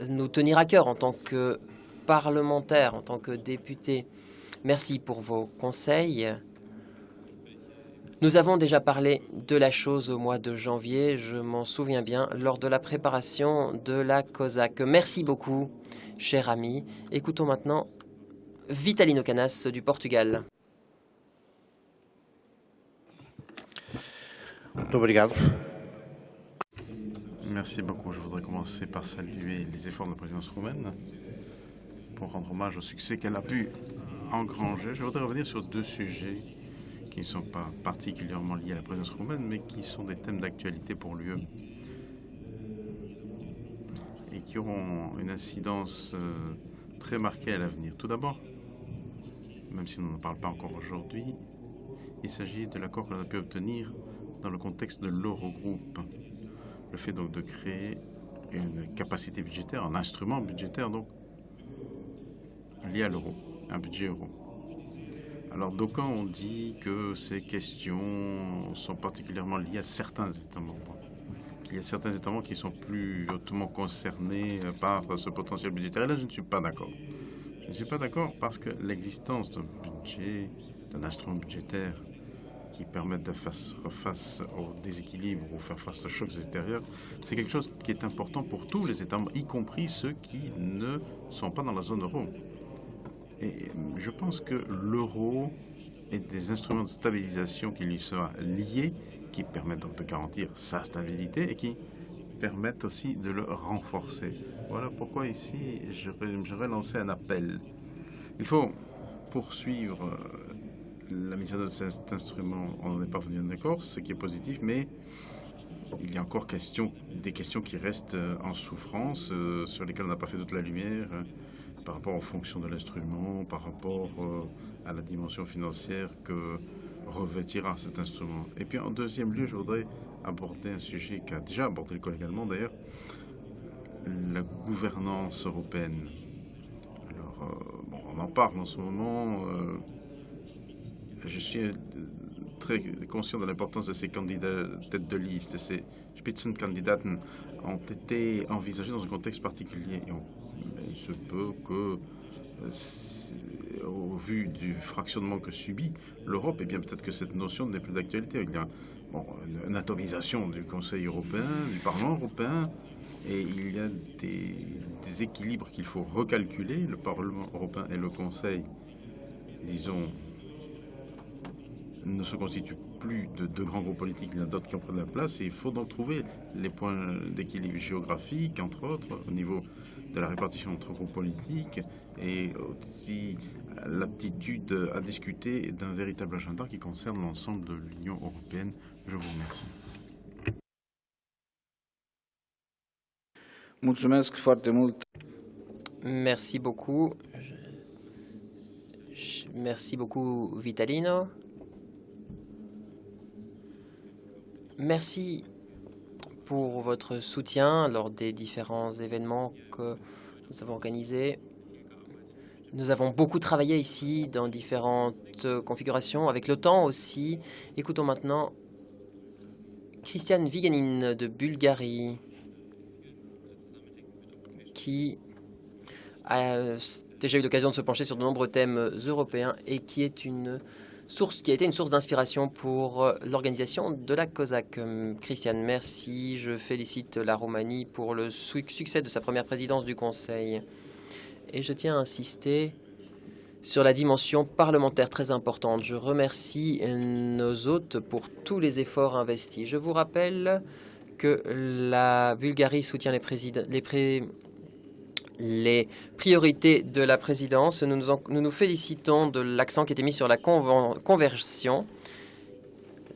nous tenir à cœur en tant que parlementaires, en tant que députés. Merci pour vos conseils. Nous avons déjà parlé de la chose au mois de janvier, je m'en souviens bien, lors de la préparation de la COSAC. Merci beaucoup, cher ami. Écoutons maintenant Vitalino Canas du Portugal. Merci beaucoup. Je voudrais commencer par saluer les efforts de la présidence roumaine pour rendre hommage au succès qu'elle a pu engranger. Je voudrais revenir sur 2 sujets qui ne sont pas particulièrement liés à la présidence roumaine, mais qui sont des thèmes d'actualité pour l'UE et qui auront une incidence très marquée à l'avenir. Tout d'abord, même si on n'en parle pas encore aujourd'hui, il s'agit de l'accord que l'on a pu obtenir dans le contexte de l'Eurogroupe. Le fait donc de créer une capacité budgétaire, un instrument budgétaire donc lié à l'euro, un budget euro. Alors d'aucuns ont dit que ces questions sont particulièrement liées à certains États membres. Qu'il y a certains États membres qui sont plus hautement concernés par ce potentiel budgétaire. Et là, je ne suis pas d'accord. Je ne suis pas d'accord parce que l'existence d'un budget, d'un instrument budgétaire qui permettent de faire face au déséquilibre ou faire face aux chocs extérieurs, c'est quelque chose qui est important pour tous les États membres, y compris ceux qui ne sont pas dans la zone euro. Et je pense que l'euro et des instruments de stabilisation qui lui sont liés, qui permettent donc de garantir sa stabilité et qui permettent aussi de le renforcer. Voilà pourquoi ici, j'aurais lancé un appel. Il faut poursuivre la mise en œuvre de cet instrument. On n'en est pas venu à un accord, ce qui est positif, mais il y a encore des questions qui restent en souffrance, sur lesquelles on n'a pas fait toute la lumière, par rapport aux fonctions de l'instrument, par rapport à la dimension financière que revêtira cet instrument. Et puis en deuxième lieu, je voudrais aborder un sujet qu'a déjà abordé le collègue allemand d'ailleurs, la gouvernance européenne. Alors, on en parle en ce moment. Je suis très conscient de l'importance de ces candidats tête de liste. Ces Spitzenkandidaten ont été envisagés dans un contexte particulier. Il se peut que, au vu du fractionnement que subit l'Europe, eh bien peut-être que cette notion n'est plus d'actualité. Il y a une atomisation du Conseil européen, du Parlement européen, et il y a des équilibres qu'il faut recalculer. Le Parlement européen et le Conseil disons, ne se constituent plus de grands groupes politiques, il y en a d'autres qui ont pris la place, et il faut donc trouver les points d'équilibre géographique, entre autres, au niveau de la répartition entre groupes politiques, et aussi l'aptitude à discuter d'un véritable agenda qui concerne l'ensemble de l'Union européenne. Je vous remercie. Mulțumesc foarte mult. Merci beaucoup. Merci beaucoup, Vitalino. Merci pour votre soutien lors des différents événements que nous avons organisés. Nous avons beaucoup travaillé ici dans différentes configurations, avec le temps aussi. Écoutons maintenant Christian Vigenin de Bulgarie, qui a déjà eu l'occasion de se pencher sur de nombreux thèmes européens et qui a été une source d'inspiration pour l'organisation de la COSAC. Christian, merci. Je félicite la Roumanie pour le succès de sa première présidence du Conseil. Et je tiens à insister sur la dimension parlementaire très importante. Je remercie nos hôtes pour tous les efforts investis. Je vous rappelle que la Bulgarie soutient les priorités de la présidence. Nous nous félicitons de l'accent qui a été mis sur la conversion,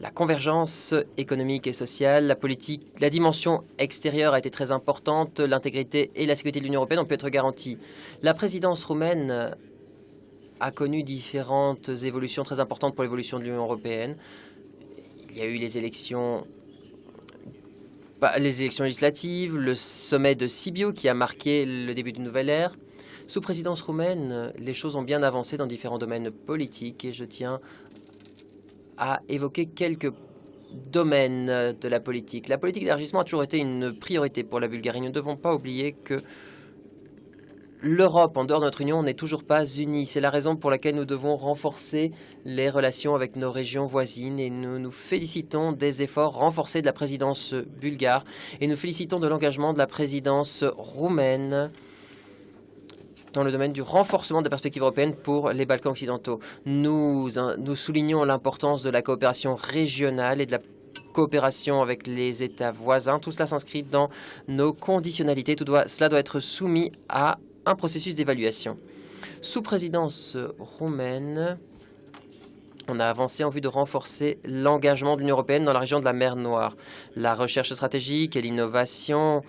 la convergence économique et sociale, la politique, la dimension extérieure a été très importante, l'intégrité et la sécurité de l'Union européenne ont pu être garanties. La présidence roumaine a connu différentes évolutions très importantes pour l'évolution de l'Union européenne. Il y a eu les élections législatives, le sommet de Sibiu qui a marqué le début d'une nouvelle ère. Sous présidence roumaine, les choses ont bien avancé dans différents domaines politiques et je tiens à évoquer quelques domaines de la politique. La politique d'élargissement a toujours été une priorité pour la Bulgarie. Nous ne devons pas oublier que l'Europe, en dehors de notre Union, n'est toujours pas unie. C'est la raison pour laquelle nous devons renforcer les relations avec nos régions voisines et nous nous félicitons des efforts renforcés de la présidence bulgare et nous félicitons de l'engagement de la présidence roumaine dans le domaine du renforcement de la perspective européenne pour les Balkans occidentaux. Nous soulignons l'importance de la coopération régionale et de la coopération avec les États voisins. Tout cela s'inscrit dans nos conditionnalités. Cela doit être soumis à un processus d'évaluation. Sous présidence roumaine, on a avancé en vue de renforcer l'engagement de l'Union européenne dans la région de la mer Noire. La recherche stratégique et l'innovation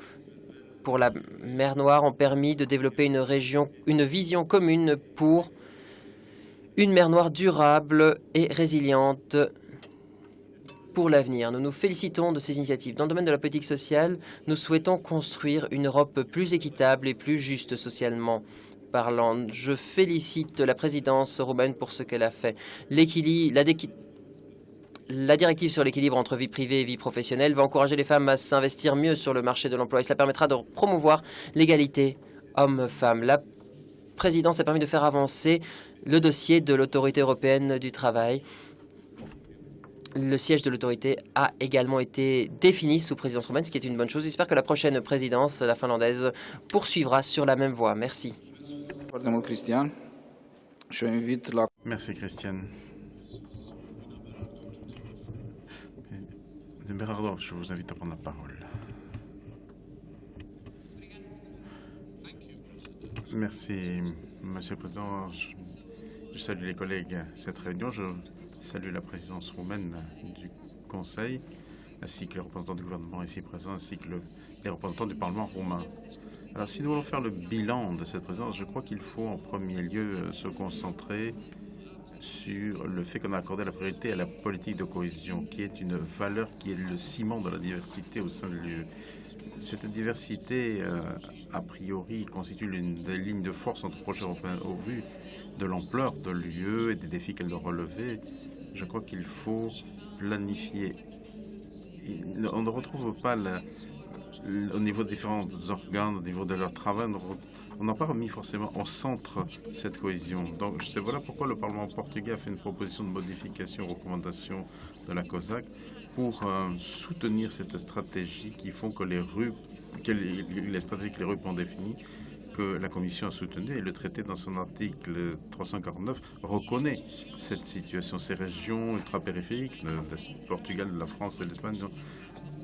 pour la mer Noire ont permis de développer une vision commune pour une mer Noire durable et résiliente pour l'avenir. Nous nous félicitons de ces initiatives. Dans le domaine de la politique sociale, nous souhaitons construire une Europe plus équitable et plus juste socialement parlant. Je félicite la présidence roumaine pour ce qu'elle a fait. La directive sur l'équilibre entre vie privée et vie professionnelle va encourager les femmes à s'investir mieux sur le marché de l'emploi et cela permettra de promouvoir l'égalité hommes-femmes. La présidence a permis de faire avancer le dossier de l'autorité européenne du travail. Le siège de l'autorité a également été défini sous présidence roumaine, ce qui est une bonne chose. J'espère que la prochaine présidence, la finlandaise, poursuivra sur la même voie. Merci. Merci, Christian. Bernardo, je vous invite à prendre la parole. Merci, Monsieur le Président. Je salue les collègues à cette réunion. Je salue la présidence roumaine du Conseil, ainsi que les représentants du gouvernement ici présents, ainsi que les représentants du Parlement roumain. Alors, si nous voulons faire le bilan de cette présidence, je crois qu'il faut en premier lieu se concentrer sur le fait qu'on a accordé la priorité à la politique de cohésion, qui est une valeur qui est le ciment de la diversité au sein de l'UE. Cette diversité, a priori, constitue l'une des lignes de force entre projets européens au vu de l'ampleur de l'UE et des défis qu'elle doit relever. Je crois qu'il faut planifier. On ne retrouve pas au niveau des différents organes, au niveau de leur travail, on n'a pas remis forcément au centre cette cohésion. Donc voilà pourquoi le Parlement portugais a fait une proposition de modification aux recommandations de la COSAC pour soutenir cette stratégie qui font que les stratégies que les RUP ont définies que la Commission a soutenu, et le traité dans son article 349 reconnaît cette situation. Ces régions ultra-périphériques, le Portugal, la France et l'Espagne,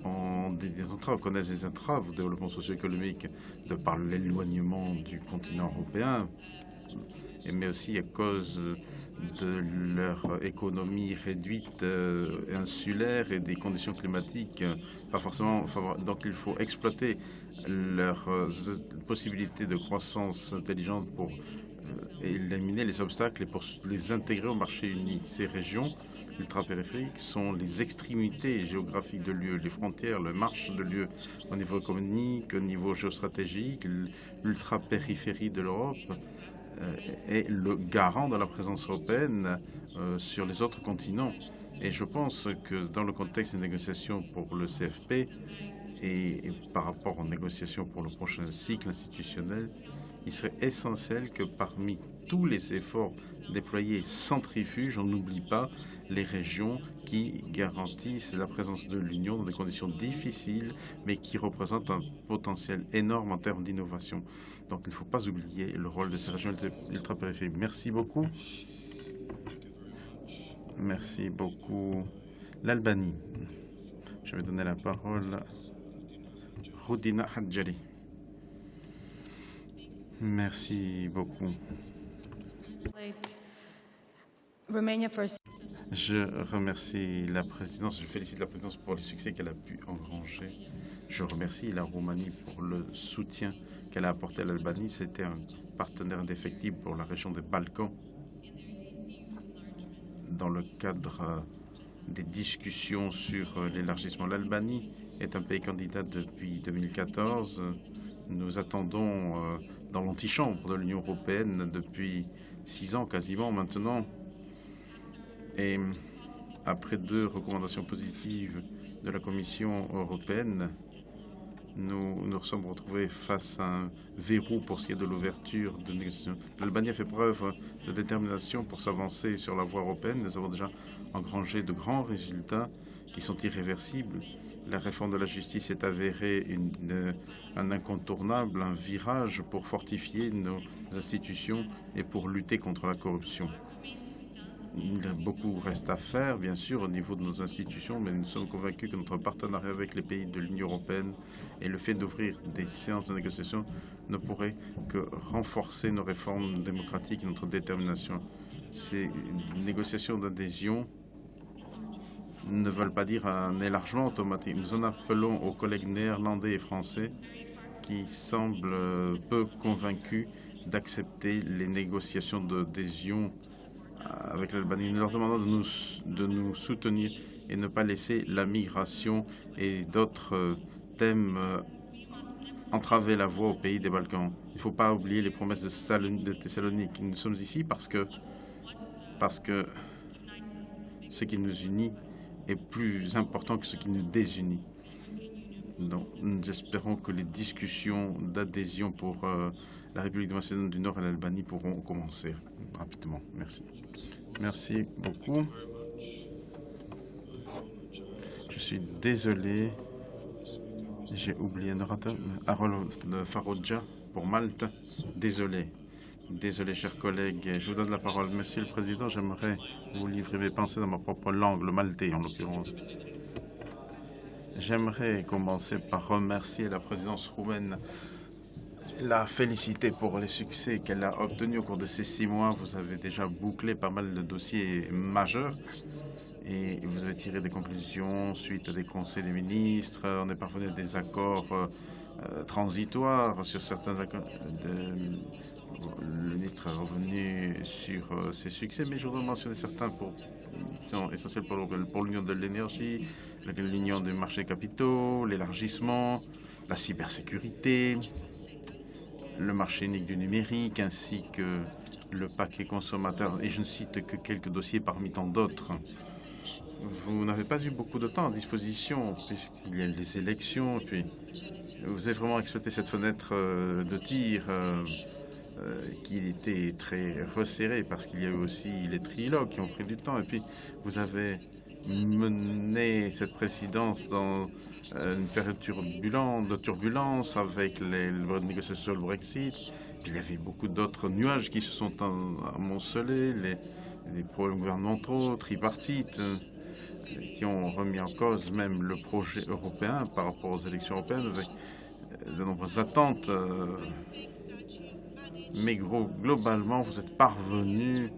ont des entraves, connaissent des entraves au développement socio-économique de par l'éloignement du continent européen, mais aussi à cause de leur économie réduite, insulaire, et des conditions climatiques pas forcément favorables. Donc il faut exploiter leurs possibilités de croissance intelligente pour éliminer les obstacles et pour les intégrer au marché unique. Ces régions ultra-périphériques sont les extrémités géographiques de l'UE, les frontières, le marche de l'UE au niveau économique, au niveau géostratégique. L'ultra-périphérie de l'Europe est le garant de la présence européenne sur les autres continents. Et je pense que dans le contexte des négociations pour le CFP et par rapport aux négociations pour le prochain cycle institutionnel, il serait essentiel que parmi tous les efforts déployés centrifuges, on n'oublie pas les régions qui garantissent la présence de l'Union dans des conditions difficiles, mais qui représentent un potentiel énorme en termes d'innovation. Donc il ne faut pas oublier le rôle de ces régions ultra-périphériques. Merci beaucoup. Merci beaucoup. L'Albanie. Je vais donner la parole à Roudina Hadjali. Merci beaucoup. Je remercie la présidence, je félicite la présidence pour le succès qu'elle a pu engranger. Je remercie la Roumanie pour le soutien qu'elle a apporté à l'Albanie. C'était un partenaire indéfectible pour la région des Balkans. Dans le cadre des discussions sur l'élargissement, l'Albanie est un pays candidat depuis 2014. Nous attendons dans l'antichambre de l'Union européenne depuis 6 ans quasiment maintenant. Et après 2 recommandations positives de la Commission européenne, nous nous sommes retrouvés face à un verrou pour ce qui est de l'ouverture de négociations. L'Albanie a fait preuve de détermination pour s'avancer sur la voie européenne. Nous avons déjà engrangé de grands résultats qui sont irréversibles. La réforme de la justice est avérée un incontournable, un virage pour fortifier nos institutions et pour lutter contre la corruption. Beaucoup reste à faire, bien sûr, au niveau de nos institutions, mais nous sommes convaincus que notre partenariat avec les pays de l'Union européenne et le fait d'ouvrir des séances de négociation ne pourrait que renforcer nos réformes démocratiques et notre détermination. Ces négociations d'adhésion ne veulent pas dire un élargement automatique. Nous en appelons aux collègues néerlandais et français qui semblent peu convaincus d'accepter les négociations d'adhésion avec l'Albanie. Nous leur demandons de nous soutenir et ne pas laisser la migration et d'autres thèmes entraver la voie au pays des Balkans. Il ne faut pas oublier les promesses de Thessalonique. Nous sommes ici parce que ce qui nous unit est plus important que ce qui nous désunit. Donc, nous espérons que les discussions d'adhésion pour la République de Macédoine du Nord et l'Albanie pourront commencer rapidement. Merci. Merci beaucoup. Je suis désolé, j'ai oublié un orateur, Harold Farrogia pour Malte. Désolé. Désolé, chers collègues. Je vous donne la parole. Monsieur le Président, j'aimerais vous livrer mes pensées dans ma propre langue, le maltais en l'occurrence. J'aimerais commencer par remercier la présidence roumaine, la féliciter pour les succès qu'elle a obtenus au cours de ces 6 mois. Vous avez déjà bouclé pas mal de dossiers majeurs et vous avez tiré des conclusions suite à des conseils des ministres. On est parvenu à des accords transitoires sur certains accords. Le ministre est revenu sur ses succès, mais je voudrais mentionner certains qui sont essentiels pour l'union de l'énergie, l'union des marchés capitaux, l'élargissement, la cybersécurité, le marché unique du numérique, ainsi que le paquet consommateur. Et je ne cite que quelques dossiers parmi tant d'autres. Vous n'avez pas eu beaucoup de temps à disposition, puisqu'il y a eu les élections, et puis vous avez vraiment exploité cette fenêtre de tir qui était très resserrée, parce qu'il y a eu aussi les trilogues qui ont pris du temps, et puis vous avez mené cette présidence dans une période de turbulence avec les négociations sur le Brexit. Puis il y avait beaucoup d'autres nuages qui se sont amoncelés, les problèmes gouvernementaux, tripartites, qui ont remis en cause même le projet européen par rapport aux élections européennes, avec de nombreuses attentes. Mais globalement, vous êtes parvenu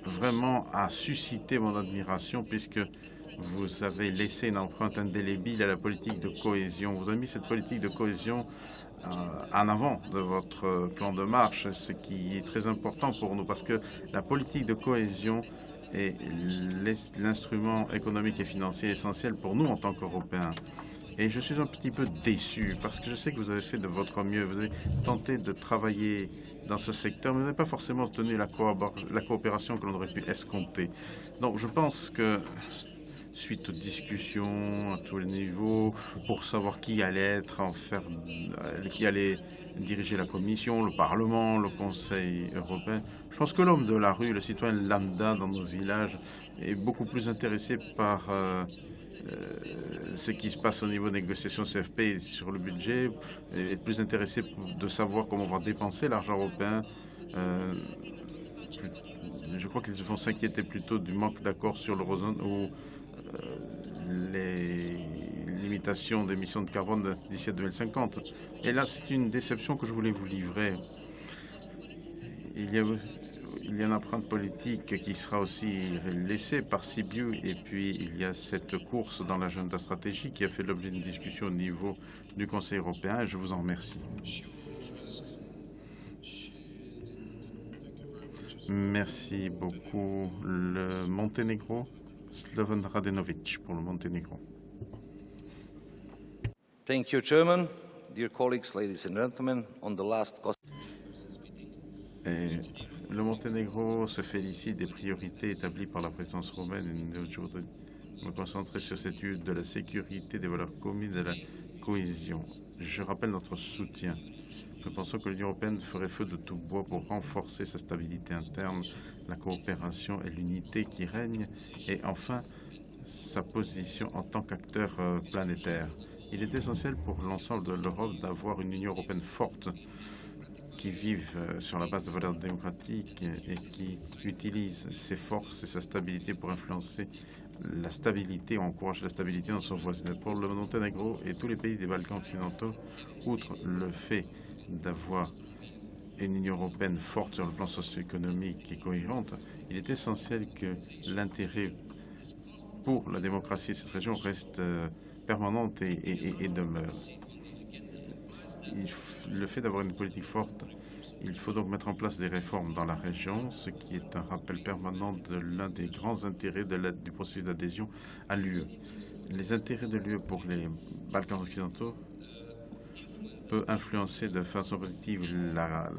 vraiment à susciter mon admiration puisque vous avez laissé une empreinte indélébile à la politique de cohésion. Vous avez mis cette politique de cohésion en avant de votre plan de marche, ce qui est très important pour nous parce que la politique de cohésion est l'instrument économique et financier essentiel pour nous en tant qu'Européens. Et je suis un petit peu déçu parce que je sais que vous avez fait de votre mieux. Vous avez tenté de travailler dans ce secteur, mais vous n'avez pas forcément obtenu la coopération que l'on aurait pu escompter. Donc je pense que suite aux discussions à tous les niveaux pour savoir qui allait qui allait diriger la Commission, le Parlement, le Conseil européen. Je pense que l'homme de la rue, le citoyen lambda dans nos villages, est beaucoup plus intéressé par ce qui se passe au niveau des négociations CFP sur le budget, est plus intéressé de savoir comment on va dépenser l'argent européen. Je crois qu'ils se font s'inquiéter plutôt du manque d'accord sur l'eurozone ou les limitations d'émissions de carbone d'ici à 2050. Et là, c'est une déception que je voulais vous livrer. Il y a une empreinte politique qui sera aussi laissée par Sibiu, et puis il y a cette course dans l'agenda stratégique qui a fait l'objet d'une discussion au niveau du Conseil européen, et je vous en remercie. Merci beaucoup. Le Monténégro, Slovan Radenovic pour le Monténégro. Thank you, Chairman. Dear colleagues, ladies and gentlemen, on the last Et le Monténégro se félicite des priorités établies par la présidence roumaine. Je voudrais me concentrer sur cette étude de la sécurité, des valeurs communes et de la cohésion. Je rappelle notre soutien. Nous pensons que l'Union européenne ferait feu de tout bois pour renforcer sa stabilité interne, la coopération et l'unité qui règne, et enfin sa position en tant qu'acteur planétaire. Il est essentiel pour l'ensemble de l'Europe d'avoir une Union européenne forte qui vive sur la base de valeurs démocratiques et qui utilise ses forces et sa stabilité pour influencer la stabilité, encourager la stabilité dans son voisinage. Pour le Monténégro et tous les pays des Balkans occidentaux, outre le fait d'avoir une Union européenne forte sur le plan socio-économique et cohérente, il est essentiel que l'intérêt pour la démocratie de cette région reste permanente et demeure. Le fait d'avoir une politique forte, il faut donc mettre en place des réformes dans la région, ce qui est un rappel permanent de l'un des grands intérêts du processus d'adhésion à l'UE. Les intérêts de l'UE pour les Balkans occidentaux peut influencer de façon positive la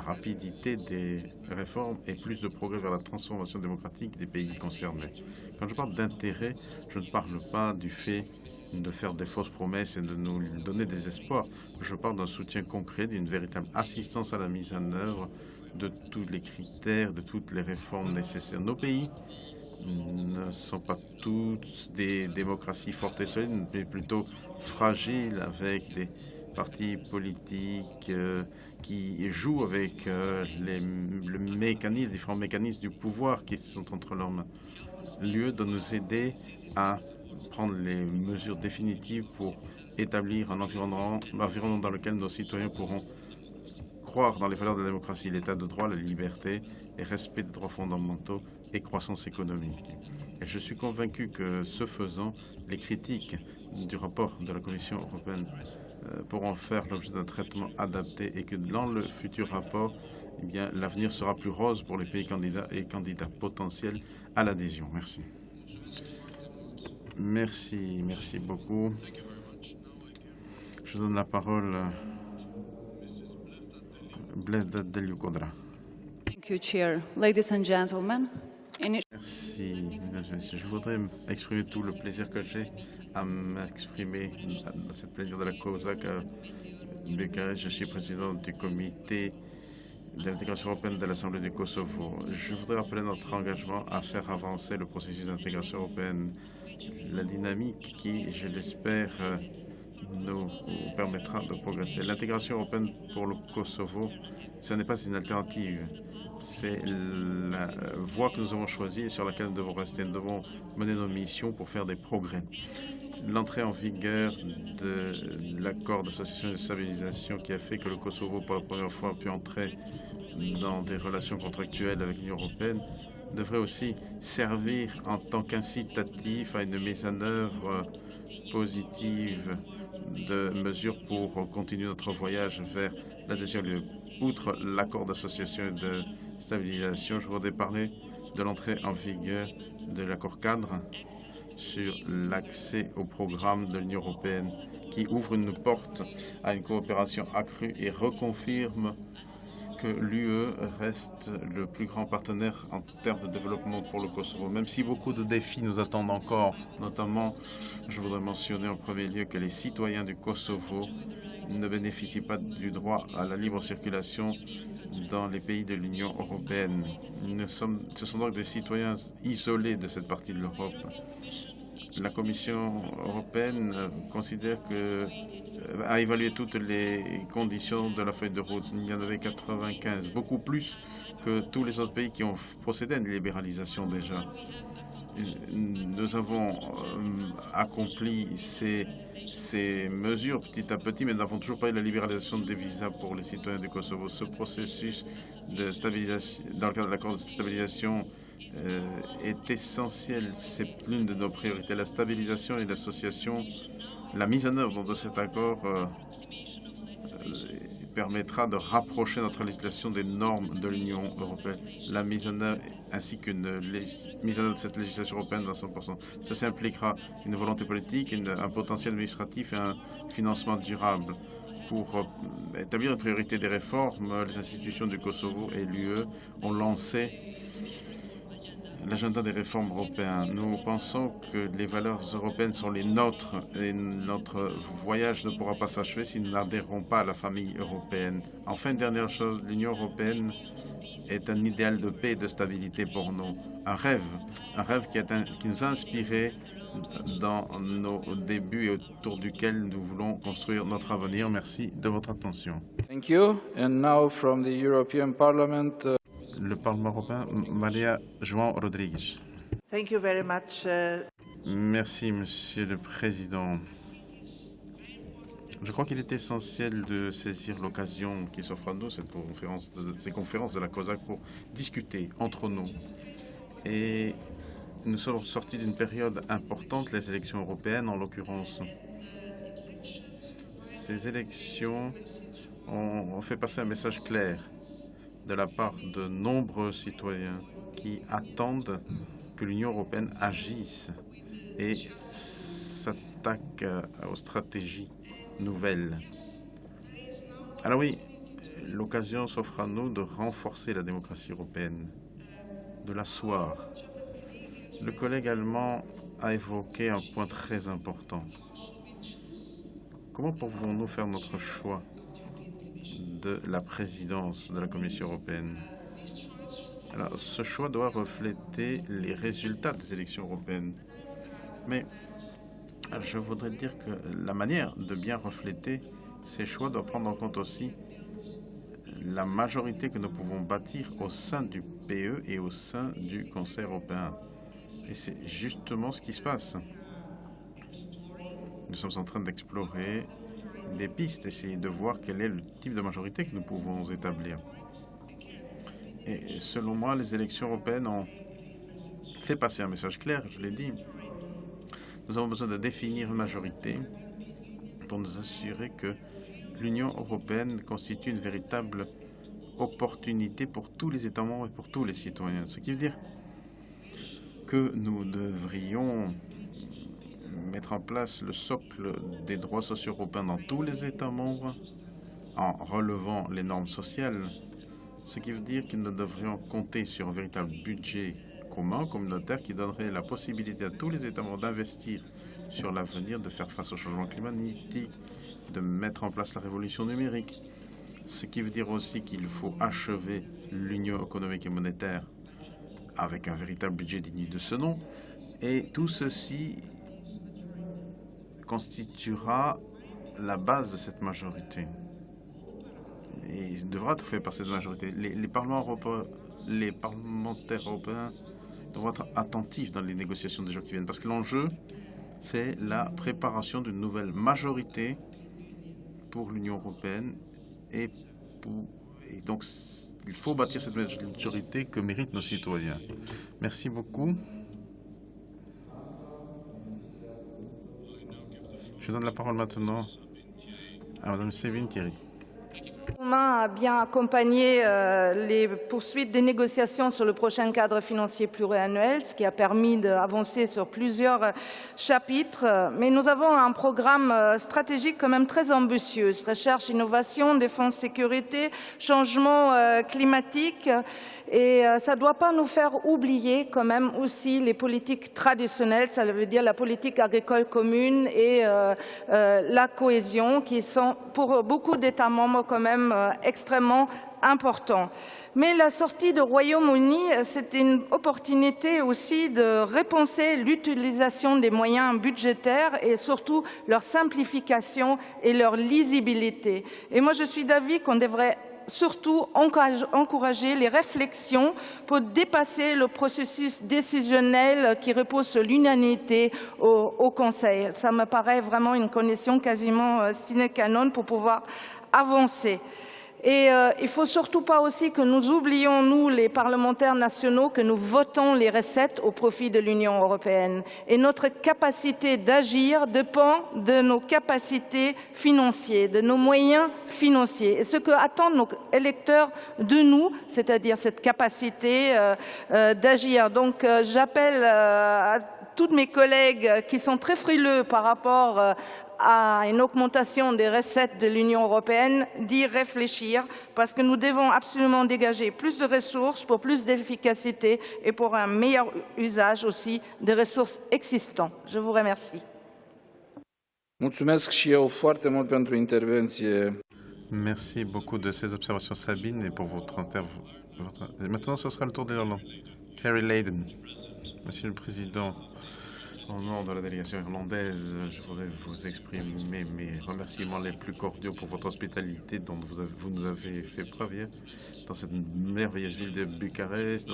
rapidité des réformes et plus de progrès vers la transformation démocratique des pays concernés. Quand je parle d'intérêt, je ne parle pas du fait de faire des fausses promesses et de nous donner des espoirs. Je parle d'un soutien concret, d'une véritable assistance à la mise en œuvre de tous les critères, de toutes les réformes nécessaires. Nos pays ne sont pas tous des démocraties fortes et solides, mais plutôt fragiles, avec des partis politiques qui jouent avec les différents mécanismes du pouvoir qui sont entre leurs mains. L'UE doit nous aider à prendre les mesures définitives pour établir un environnement dans lequel nos citoyens pourront croire dans les valeurs de la démocratie, l'état de droit, la liberté et respect des droits fondamentaux et croissance économique. Et je suis convaincu que, ce faisant, les critiques du rapport de la Commission européenne pourront faire l'objet d'un traitement adapté et que dans le futur rapport, eh bien, l'avenir sera plus rose pour les pays candidats et candidats potentiels à l'adhésion. Merci. Merci beaucoup. Je donne la parole à Bleda Deliukodra. Thank you, Chair. Ladies and gentlemen. Merci, mesdames et messieurs. Je voudrais exprimer tout le plaisir que j'ai à m'exprimer dans cette plénière de la COSAC à Bucarest. Je suis président du comité de l'intégration européenne de l'Assemblée du Kosovo. Je voudrais rappeler notre engagement à faire avancer le processus d'intégration européenne, la dynamique qui, je l'espère, nous permettra de progresser. L'intégration européenne pour le Kosovo, ce n'est pas une alternative. C'est la voie que nous avons choisie et sur laquelle nous devons rester. Nous devons mener nos missions pour faire des progrès. L'entrée en vigueur de l'accord d'association et de stabilisation qui a fait que le Kosovo, pour la première fois, a pu entrer dans des relations contractuelles avec l'Union européenne, devrait aussi servir en tant qu'incitatif à une mise en œuvre positive de mesures pour continuer notre voyage vers l'adhésion. Outre l'accord d'association et de stabilisation, je voudrais parler de l'entrée en vigueur de l'accord cadre sur l'accès au programme de l'Union européenne qui ouvre une porte à une coopération accrue et reconfirme que l'UE reste le plus grand partenaire en termes de développement pour le Kosovo. Même si beaucoup de défis nous attendent encore, notamment, je voudrais mentionner en premier lieu que les citoyens du Kosovo ne bénéficient pas du droit à la libre circulation dans les pays de l'Union européenne. Ce sont donc des citoyens isolés de cette partie de l'Europe. La Commission européenne considère que a évalué toutes les conditions de la feuille de route. Il y en avait 95, beaucoup plus que tous les autres pays qui ont procédé à une libéralisation déjà. Nous avons accompli ces mesures petit à petit, mais nous n'avons toujours pas eu la libéralisation des visas pour les citoyens du Kosovo. Ce processus de stabilisation, dans le cadre de l'accord de stabilisation, est essentiel. C'est l'une de nos priorités. La stabilisation et l'association, la mise en œuvre de cet accord permettra de rapprocher notre législation des normes de l'Union européenne. La mise en œuvre ainsi qu'une mise en œuvre de cette législation européenne dans 100%. Ça impliquera une volonté politique, un potentiel administratif et un financement durable. Pour établir une priorité des réformes, les institutions du Kosovo et l'UE ont lancé l'agenda des réformes européennes. Nous pensons que les valeurs européennes sont les nôtres et notre voyage ne pourra pas s'achever si nous n'adhérons pas à la famille européenne. Enfin, dernière chose, l'Union européenne est un idéal de paix et de stabilité pour nous. Un rêve qui nous a inspirés dans nos débuts et autour duquel nous voulons construire notre avenir. Merci de votre attention. Thank you. And now from the European Parliament, Le Parlement européen, Maria João Rodrigues. Thank you very much. Merci, Monsieur le Président. Je crois qu'il est essentiel de saisir l'occasion qui s'offre à nous, ces conférences de la COSAC, pour discuter entre nous. Et nous sommes sortis d'une période importante, les élections européennes en l'occurrence. Ces élections ont fait passer un message clair de la part de nombreux citoyens qui attendent que l'Union européenne agisse et s'attaque aux stratégies nouvelles. Alors oui, l'occasion s'offre à nous de renforcer la démocratie européenne, de l'asseoir. Le collègue allemand a évoqué un point très important. Comment pouvons-nous faire notre choix de la présidence de la Commission européenne? Alors, ce choix doit refléter les résultats des élections européennes. Mais je voudrais dire que la manière de bien refléter ces choix doit prendre en compte aussi la majorité que nous pouvons bâtir au sein du PE et au sein du Conseil européen. Et c'est justement ce qui se passe. Nous sommes en train d'explorer des pistes, essayer de voir quel est le type de majorité que nous pouvons établir. Et selon moi, les élections européennes ont fait passer un message clair, je l'ai dit. Nous avons besoin de définir une majorité pour nous assurer que l'Union européenne constitue une véritable opportunité pour tous les États membres et pour tous les citoyens. Ce qui veut dire que nous devrions mettre en place le socle des droits sociaux européens dans tous les États membres en relevant les normes sociales, ce qui veut dire que nous devrions compter sur un véritable budget commun, communautaire, qui donnerait la possibilité à tous les États membres d'investir sur l'avenir, de faire face au changement climatique, de mettre en place la révolution numérique. ce qui veut dire aussi qu'il faut achever l'union économique et monétaire avec un véritable budget digne de ce nom. Et tout ceci constituera la base de cette majorité. Et il devra être fait par cette majorité. Les parlementaires européens devront être attentifs dans les négociations des jours qui viennent, parce que l'enjeu, c'est la préparation d'une nouvelle majorité pour l'Union européenne. Et donc, il faut bâtir cette majorité que méritent nos citoyens. Merci beaucoup. Je donne la parole maintenant à Mme Sévine Thierry. A bien accompagné les poursuites des négociations sur le prochain cadre financier pluriannuel, ce qui a permis d'avancer sur plusieurs chapitres. Mais nous avons un programme stratégique quand même très ambitieux. Recherche, innovation, défense, sécurité, changement climatique. Et ça ne doit pas nous faire oublier quand même aussi les politiques traditionnelles, ça veut dire la politique agricole commune et la cohésion, qui sont pour beaucoup d'États membres quand même extrêmement importants. Mais la sortie du Royaume-Uni, c'est une opportunité aussi de repenser l'utilisation des moyens budgétaires et surtout leur simplification et leur lisibilité. Et moi, je suis d'avis qu'on devrait surtout encourager les réflexions pour dépasser le processus décisionnel qui repose sur l'unanimité au Conseil. Ça me paraît vraiment une condition quasiment sine qua non pour pouvoir avancer. Et il ne faut surtout pas aussi que nous oublions, nous, les parlementaires nationaux, que nous votons les recettes au profit de l'Union européenne. Et notre capacité d'agir dépend de nos capacités financières, de nos moyens financiers. Et ce que attendent nos électeurs de nous, c'est-à-dire cette capacité d'agir. Donc j'appelle à tous mes collègues qui sont très frileux par rapport à une augmentation des recettes de l'Union européenne, d'y réfléchir, parce que nous devons absolument dégager plus de ressources pour plus d'efficacité et pour un meilleur usage aussi des ressources existantes. Je vous remercie. Mulțumesc și eu foarte mult pentru intervenție. Merci beaucoup de ces observations, Sabine, et pour votre intervention. Maintenant, ce sera le tour de l'Irlande. Terry Layden. Monsieur le Président, au nom de la délégation irlandaise, je voudrais vous exprimer mes remerciements les plus cordiaux pour votre hospitalité dont vous nous avez fait preuve hier dans cette merveilleuse ville de Bucarest,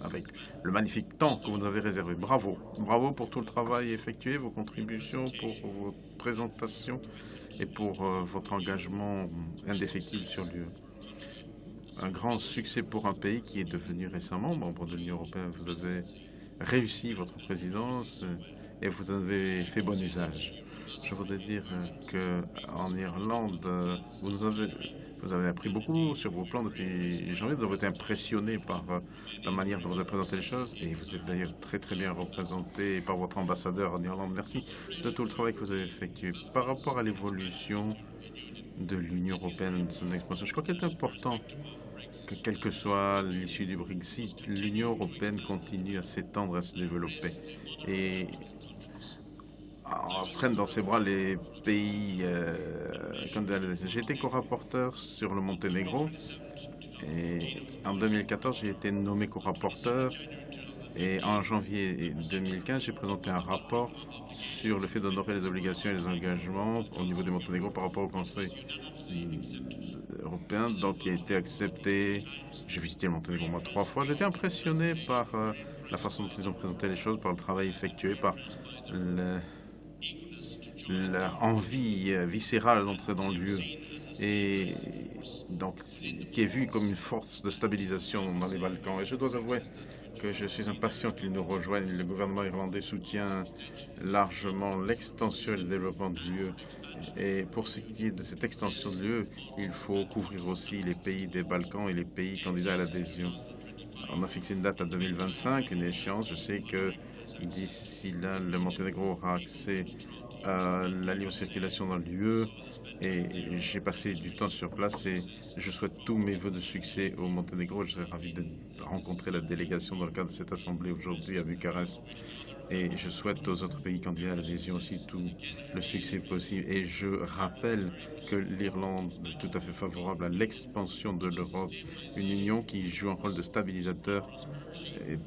avec le magnifique temps que vous nous avez réservé. Bravo. Bravo pour tout le travail effectué, vos contributions, pour vos présentations et pour votre engagement indéfectible sur l'UE. Un grand succès pour un pays qui est devenu récemment membre de l'Union européenne. Vous avez réussi votre présidence et vous en avez fait bon usage. Je voudrais dire qu'en Irlande, vous avez appris beaucoup sur vos plans depuis janvier. Vous avez été impressionné par la manière dont vous avez présenté les choses et vous êtes d'ailleurs très très bien représenté par votre ambassadeur en Irlande. Merci de tout le travail que vous avez effectué. Par rapport à l'évolution de l'Union européenne, de son expansion, je crois qu'il est important que quelle que soit l'issue du Brexit, l'Union européenne continue à s'étendre, à se développer et prenne dans ses bras les pays candidats. J'ai été co-rapporteur sur le Monténégro et en 2014 j'ai été nommé co-rapporteur et en janvier 2015 j'ai présenté un rapport sur le fait d'honorer les obligations et les engagements au niveau du Monténégro par rapport au Conseil européen, donc qui a été accepté. J'ai visité le Monténégro moi 3 fois. J'étais impressionné par la façon dont ils ont présenté les choses, par le travail effectué, par leur envie viscérale d'entrer dans l'UE et donc qui est vue comme une force de stabilisation dans les Balkans. Et je dois avouer que je suis impatient qu'ils nous rejoignent. Le gouvernement irlandais soutient largement l'extension et le développement de l'UE. Et pour ce qui est de cette extension de l'UE, il faut couvrir aussi les pays des Balkans et les pays candidats à l'adhésion. On a fixé une date à 2025, une échéance. Je sais que d'ici là, le Monténégro aura accès à la libre circulation dans l'UE. Et j'ai passé du temps sur place et je souhaite tous mes vœux de succès au Monténégro. Je serais ravi de rencontrer la délégation dans le cadre de cette assemblée aujourd'hui à Bucarest. Et je souhaite aux autres pays candidats à l'adhésion aussi tout le succès possible. Et je rappelle que l'Irlande est tout à fait favorable à l'expansion de l'Europe, une union qui joue un rôle de stabilisateur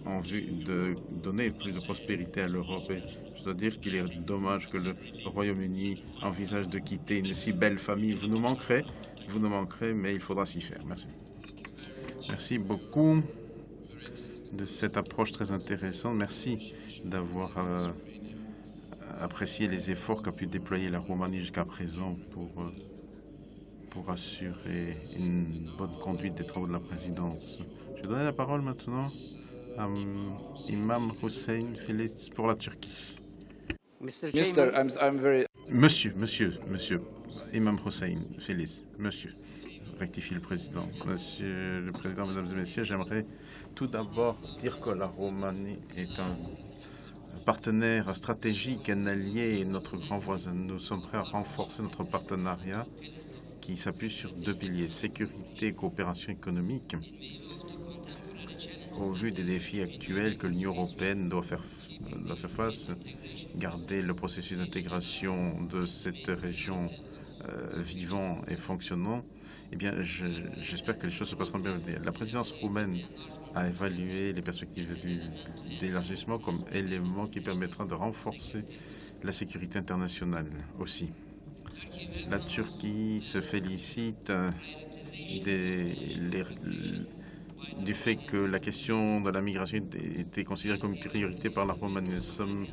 en vue de donner plus de prospérité à l'Europe. Et je dois dire qu'il est dommage que le Royaume-Uni envisage de quitter une si belle famille. Vous nous manquerez, mais il faudra s'y faire. Merci. Merci beaucoup de cette approche très intéressante. Merci d'avoir apprécié les efforts qu'a pu déployer la Roumanie jusqu'à présent pour assurer une bonne conduite des travaux de la présidence. Je vais donner la parole maintenant à Imam Hussein Filiz pour la Turquie. Monsieur, Imam Hussein Filiz, monsieur. Rectifie le président. Monsieur le Président, Mesdames et Messieurs, j'aimerais tout d'abord dire que la Roumanie est un partenaire stratégique, un allié et notre grand voisin. Nous sommes prêts à renforcer notre partenariat qui s'appuie sur deux piliers, sécurité et coopération économique. Au vu des défis actuels que l'Union européenne doit faire face, garder le processus d'intégration de cette région vivant et fonctionnant, eh bien, j'espère que les choses se passeront bien. La présidence roumaine a évalué les perspectives d'élargissement comme élément qui permettra de renforcer la sécurité internationale aussi. La Turquie se félicite du fait que la question de la migration était considérée comme une priorité par la Roumanie. Nous sommes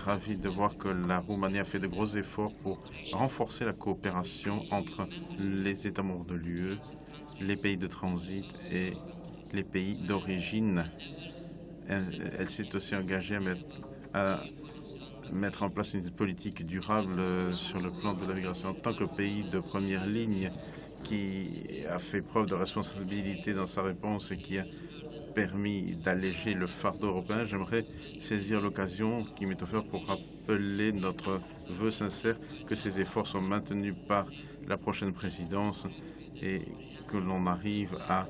ravis de voir que la Roumanie a fait de gros efforts pour renforcer la coopération entre les États membres de l'UE, les pays de transit et les pays d'origine. Elle s'est aussi engagée à mettre en place une politique durable sur le plan de la migration en tant que pays de première ligne qui a fait preuve de responsabilité dans sa réponse et qui a permis d'alléger le fardeau européen. J'aimerais saisir l'occasion qui m'est offerte pour rappeler notre vœu sincère que ces efforts sont maintenus par la prochaine présidence et que l'on arrive à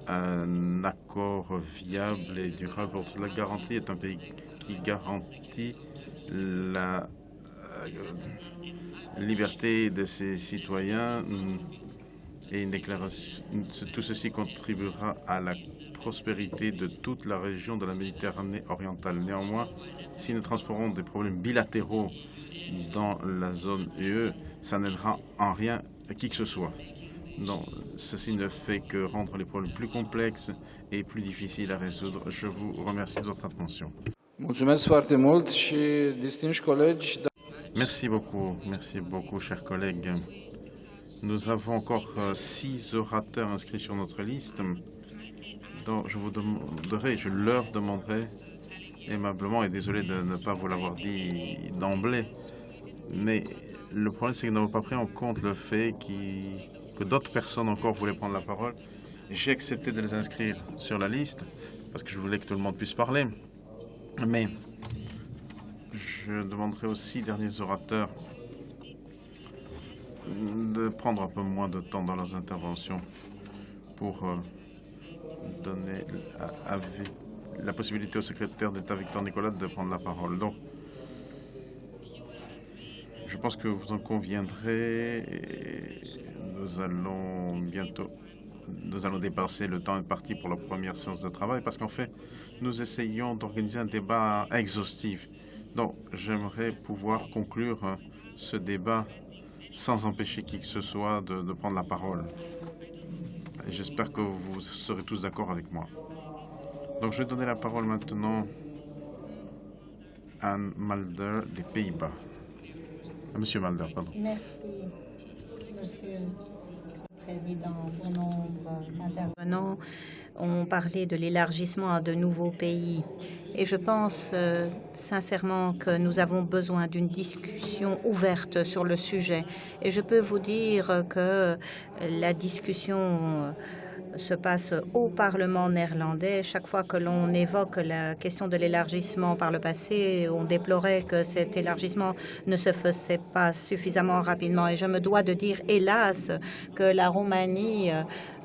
un accord viable et durable pour toute la garantie. Est un pays qui garantit la liberté de ses citoyens et une déclaration. Tout ceci contribuera à la prospérité de toute la région de la Méditerranée orientale. Néanmoins, si nous transportons des problèmes bilatéraux dans la zone UE, ça n'aidera en rien qui que ce soit. Non, ceci ne fait que rendre les problèmes plus complexes et plus difficiles à résoudre. Je vous remercie de votre attention. Merci beaucoup, chers collègues. Nous avons encore 6 orateurs inscrits sur notre liste. Donc, je leur demanderai aimablement, et désolé de ne pas vous l'avoir dit d'emblée, mais le problème c'est que nous n'avons pas pris en compte le fait que d'autres personnes encore voulaient prendre la parole. J'ai accepté de les inscrire sur la liste parce que je voulais que tout le monde puisse parler. Mais je demanderai aux 6 derniers orateurs de prendre un peu moins de temps dans leurs interventions pour donner la possibilité au secrétaire d'État Victor Nicolas de prendre la parole. Donc, je pense que vous en conviendrez. Et nous allons dépasser le temps imparti pour la première séance de travail parce qu'en fait, nous essayons d'organiser un débat exhaustif. Donc, j'aimerais pouvoir conclure ce débat sans empêcher qui que ce soit de prendre la parole. Et j'espère que vous serez tous d'accord avec moi. Donc, je vais donner la parole maintenant à Anne Mulder des Pays-Bas. Monsieur Mulder, pardon. Merci, Monsieur le Président. Bon nombre d'intervenants ont parlé de l'élargissement à de nouveaux pays. Et je pense sincèrement que nous avons besoin d'une discussion ouverte sur le sujet. Et je peux vous dire que la discussion se passe au Parlement néerlandais. Chaque fois que l'on évoque la question de l'élargissement par le passé, on déplorait que cet élargissement ne se faisait pas suffisamment rapidement. Et je me dois de dire, hélas, que la Roumanie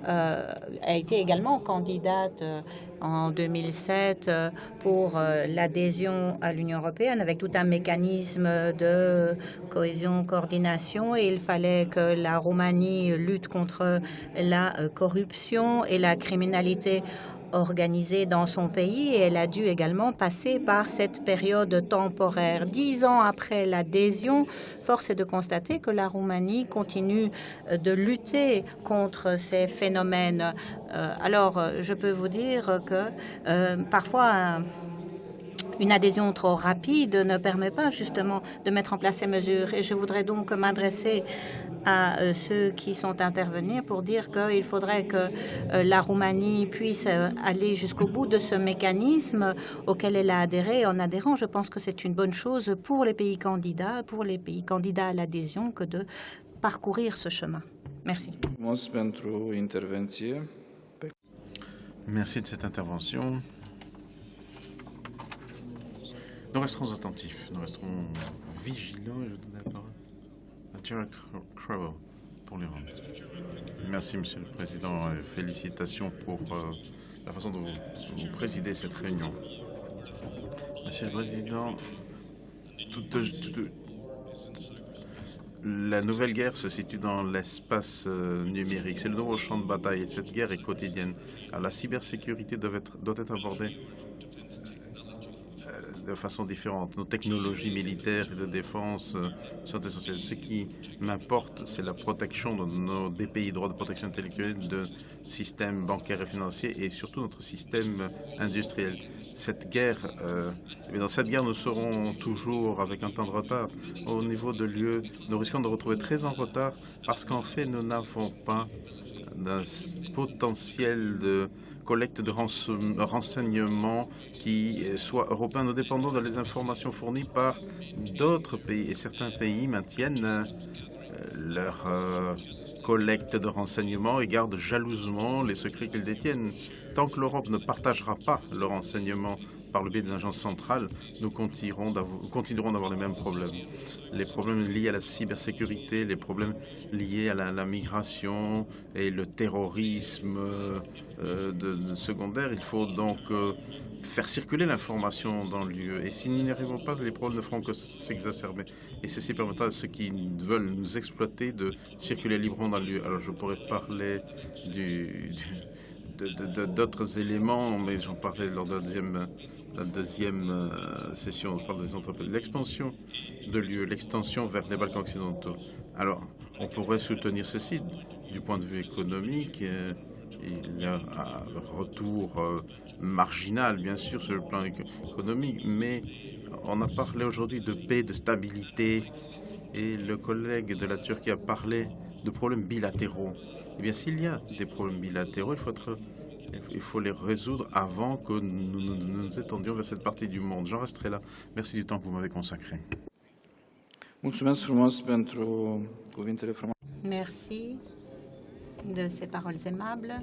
a été également candidate en 2007 pour l'adhésion à l'Union européenne avec tout un mécanisme de cohésion, coordination, et il fallait que la Roumanie lutte contre la corruption et la criminalité organisée dans son pays, et elle a dû également passer par cette période temporaire. 10 ans après l'adhésion, force est de constater que la Roumanie continue de lutter contre ces phénomènes. Alors, je peux vous dire que parfois, une adhésion trop rapide ne permet pas justement de mettre en place ces mesures. Et je voudrais donc m'adresser à ceux qui sont intervenus pour dire qu'il faudrait que la Roumanie puisse aller jusqu'au bout de ce mécanisme auquel elle a adhéré. En adhérant, je pense que c'est une bonne chose pour les pays candidats à l'adhésion que de parcourir ce chemin. Merci. Merci de cette intervention. Nous resterons attentifs, nous resterons vigilants. Et je donne la parole à Gerard Crowell pour l'Irlande. Merci, Monsieur le Président, et félicitations pour la façon dont vous présidez cette réunion. Monsieur le Président, la nouvelle guerre se situe dans l'espace numérique. C'est le nouveau champ de bataille et cette guerre est quotidienne. Alors, la cybersécurité doit être abordée de façon différente. Nos technologies militaires et de défense sont essentielles. Ce qui m'importe, c'est la protection de nos DPI, droits de protection intellectuelle, de systèmes bancaires et financiers, et surtout notre système industriel. Dans cette guerre, nous serons toujours avec un temps de retard. Au niveau de l'UE, nous risquons de retrouver très en retard parce qu'en fait, nous n'avons pas d'un potentiel de collecte de renseignements qui soit européen. Nous dépendons des informations fournies par d'autres pays et certains pays maintiennent leur collecte de renseignements et gardent jalousement les secrets qu'ils détiennent. Tant que l'Europe ne partagera pas le renseignement par le biais d'une agence centrale, nous continuerons d'avoir les mêmes problèmes. Les problèmes liés à la cybersécurité, les problèmes liés à la migration et le terrorisme secondaire. Il faut donc faire circuler l'information dans l'UE. Et si nous n'y arrivons pas, les problèmes ne feront que s'exacerber. Et ceci permettra à ceux qui veulent nous exploiter de circuler librement dans l'UE. Alors je pourrais parler d'autres éléments, mais j'en parlais lors de la deuxième session. On parle des entreprises. L'expansion de l'UE, l'extension vers les Balkans occidentaux. Alors, on pourrait soutenir ceci du point de vue économique. Il y a un retour marginal, bien sûr, sur le plan économique, mais on a parlé aujourd'hui de paix, de stabilité, et le collègue de la Turquie a parlé de problèmes bilatéraux. Eh bien, s'il y a des problèmes bilatéraux, il faut les résoudre avant que nous nous étendions vers cette partie du monde. J'en resterai là. Merci du temps que vous m'avez consacré. Merci de ces paroles aimables.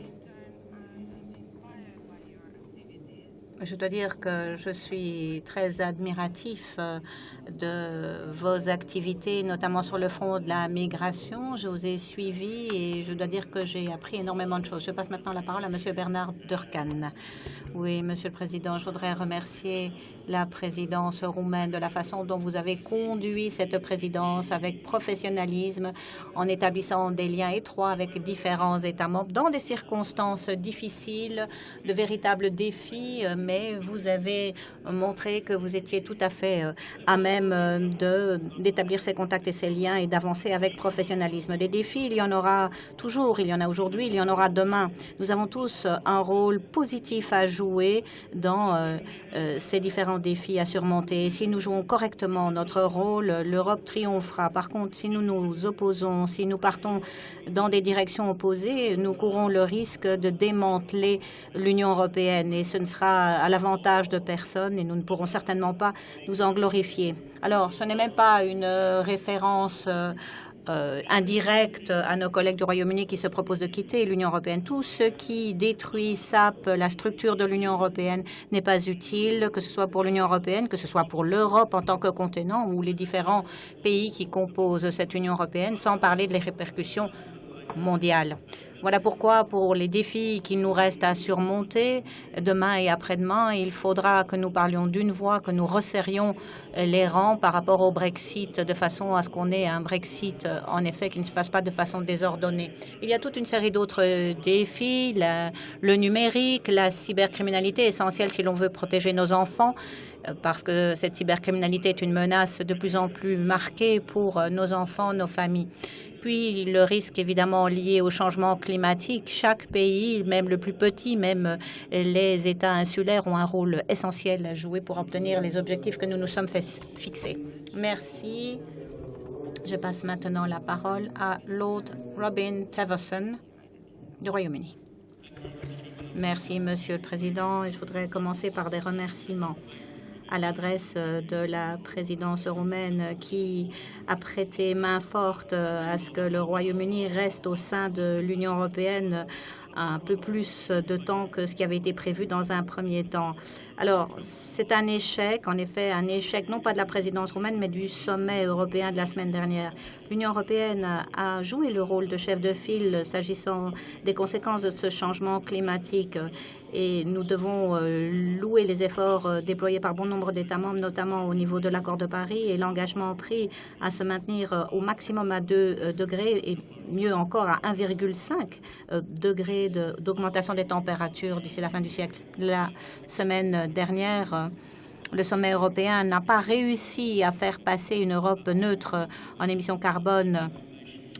Je dois dire que je suis très admiratif de vos activités, notamment sur le front de la migration. Je vous ai suivi et je dois dire que j'ai appris énormément de choses. Je passe maintenant la parole à Monsieur Bernard Durcan. Oui, Monsieur le Président, je voudrais remercier la présidence roumaine de la façon dont vous avez conduit cette présidence avec professionnalisme en établissant des liens étroits avec différents États membres dans des circonstances difficiles, de véritables défis, mais vous avez montré que vous étiez tout à fait à même d'établir ces contacts et ces liens et d'avancer avec professionnalisme. Des défis, il y en aura toujours, il y en a aujourd'hui, il y en aura demain. Nous avons tous un rôle positif à jouer dans ces différents défis à surmonter. Si nous jouons correctement notre rôle, l'Europe triomphera. Par contre, si nous nous opposons, si nous partons dans des directions opposées, nous courons le risque de démanteler l'Union européenne et ce ne sera à l'avantage de personne et nous ne pourrons certainement pas nous en glorifier. Alors, ce n'est même pas une référence indirecte à nos collègues du Royaume-Uni qui se proposent de quitter l'Union européenne. Tout ce qui détruit, sape la structure de l'Union européenne n'est pas utile, que ce soit pour l'Union européenne, que ce soit pour l'Europe en tant que continent ou les différents pays qui composent cette Union européenne, sans parler des répercussions mondiales. Voilà pourquoi, pour les défis qu'il nous reste à surmonter demain et après-demain, il faudra que nous parlions d'une voix, que nous resserrions les rangs par rapport au Brexit, de façon à ce qu'on ait un Brexit, en effet, qui ne se fasse pas de façon désordonnée. Il y a toute une série d'autres défis, le numérique, la cybercriminalité, essentielle si l'on veut protéger nos enfants, parce que cette cybercriminalité est une menace de plus en plus marquée pour nos enfants, nos familles. Puis le risque évidemment lié au changement climatique. Chaque pays, même le plus petit, même les États insulaires, ont un rôle essentiel à jouer pour obtenir les objectifs que nous nous sommes fixés. Merci. Je passe maintenant la parole à Lord Robin Teverson du Royaume-Uni. Merci, Monsieur le Président. Et je voudrais commencer par des remerciements à l'adresse de la présidence roumaine qui a prêté main forte à ce que le Royaume-Uni reste au sein de l'Union européenne un peu plus de temps que ce qui avait été prévu dans un premier temps. Alors, c'est un échec, en effet, un échec non pas de la présidence roumaine, mais du sommet européen de la semaine dernière. L'Union européenne a joué le rôle de chef de file s'agissant des conséquences de ce changement climatique. Et nous devons louer les efforts déployés par bon nombre d'États membres, notamment au niveau de l'accord de Paris, et l'engagement pris à se maintenir au maximum à 2 degrés et mieux encore à 1,5 degrés d'augmentation des températures d'ici la fin du siècle. La semaine dernière, le sommet européen n'a pas réussi à faire passer une Europe neutre en émissions carbone,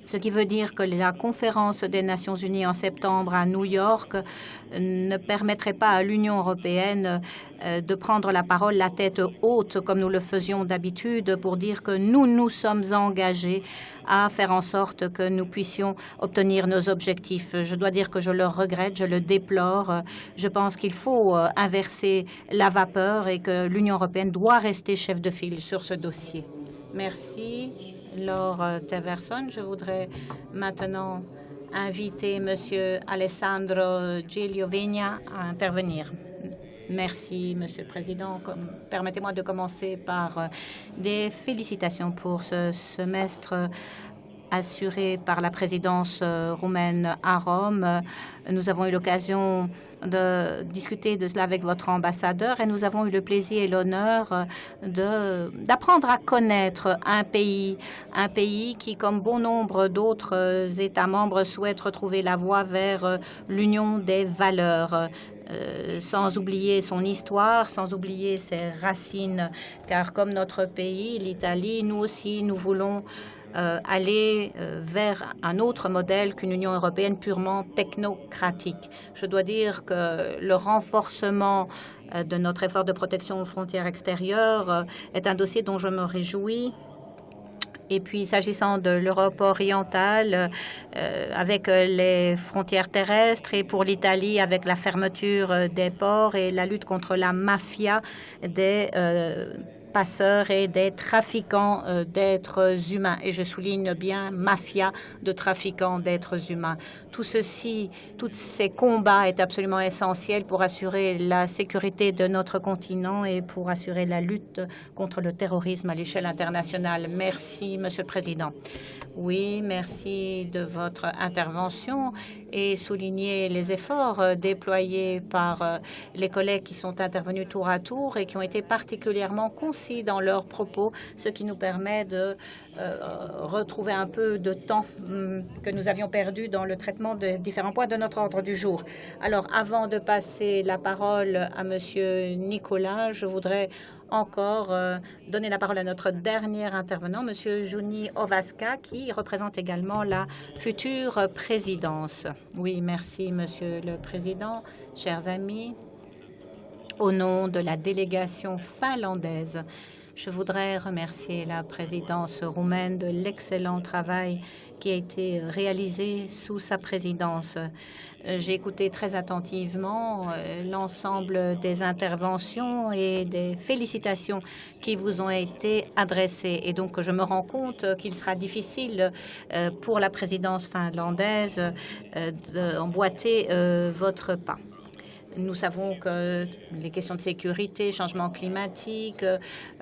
ce qui veut dire que la conférence des Nations unies en septembre à New York ne permettrait pas à l'Union européenne de prendre la parole la tête haute comme nous le faisions d'habitude pour dire que nous nous sommes engagés à faire en sorte que nous puissions obtenir nos objectifs. Je dois dire que je le regrette, je le déplore. Je pense qu'il faut inverser la vapeur et que l'Union européenne doit rester chef de file sur ce dossier. Merci. Lord Teverson, je voudrais maintenant inviter Monsieur Alessandro Gigliovigna à intervenir. Merci, Monsieur le Président. Permettez-moi de commencer par des félicitations pour ce semestre assuré par la présidence roumaine à Rome. Nous avons eu l'occasion de discuter de cela avec votre ambassadeur et nous avons eu le plaisir et l'honneur d'apprendre à connaître un pays qui, comme bon nombre d'autres États membres, souhaite retrouver la voie vers l'union des valeurs. Sans oublier son histoire, sans oublier ses racines, car comme notre pays, l'Italie, nous aussi, nous voulons aller vers un autre modèle qu'une Union européenne purement technocratique. Je dois dire que le renforcement de notre effort de protection aux frontières extérieures est un dossier dont je me réjouis. Et puis, s'agissant de l'Europe orientale, avec les frontières terrestres, et pour l'Italie, avec la fermeture des ports et la lutte contre la mafia des passeurs et des trafiquants d'êtres humains. Et je souligne bien mafia de trafiquants d'êtres humains. Tout ceci, tous ces combats est absolument essentiel pour assurer la sécurité de notre continent et pour assurer la lutte contre le terrorisme à l'échelle internationale. Merci, Monsieur le Président. Oui, merci de votre intervention et souligner les efforts déployés par les collègues qui sont intervenus tour à tour et qui ont été particulièrement concis dans leurs propos, ce qui nous permet de retrouver un peu de temps que nous avions perdu dans le traitement de différents points de notre ordre du jour. Alors, avant de passer la parole à Monsieur Nicolas, je voudrais encore donner la parole à notre dernier intervenant, Monsieur Juni Ovasca, qui représente également la future présidence. Oui, merci, Monsieur le Président, chers amis. Au nom de la délégation finlandaise, Je voudrais remercier la présidence roumaine de l'excellent travail qui a été réalisé sous sa présidence. J'ai écouté très attentivement l'ensemble des interventions et des félicitations qui vous ont été adressées. Et donc, je me rends compte qu'il sera difficile pour la présidence finlandaise d'emboîter votre pas. Nous savons que les questions de sécurité, changement climatique,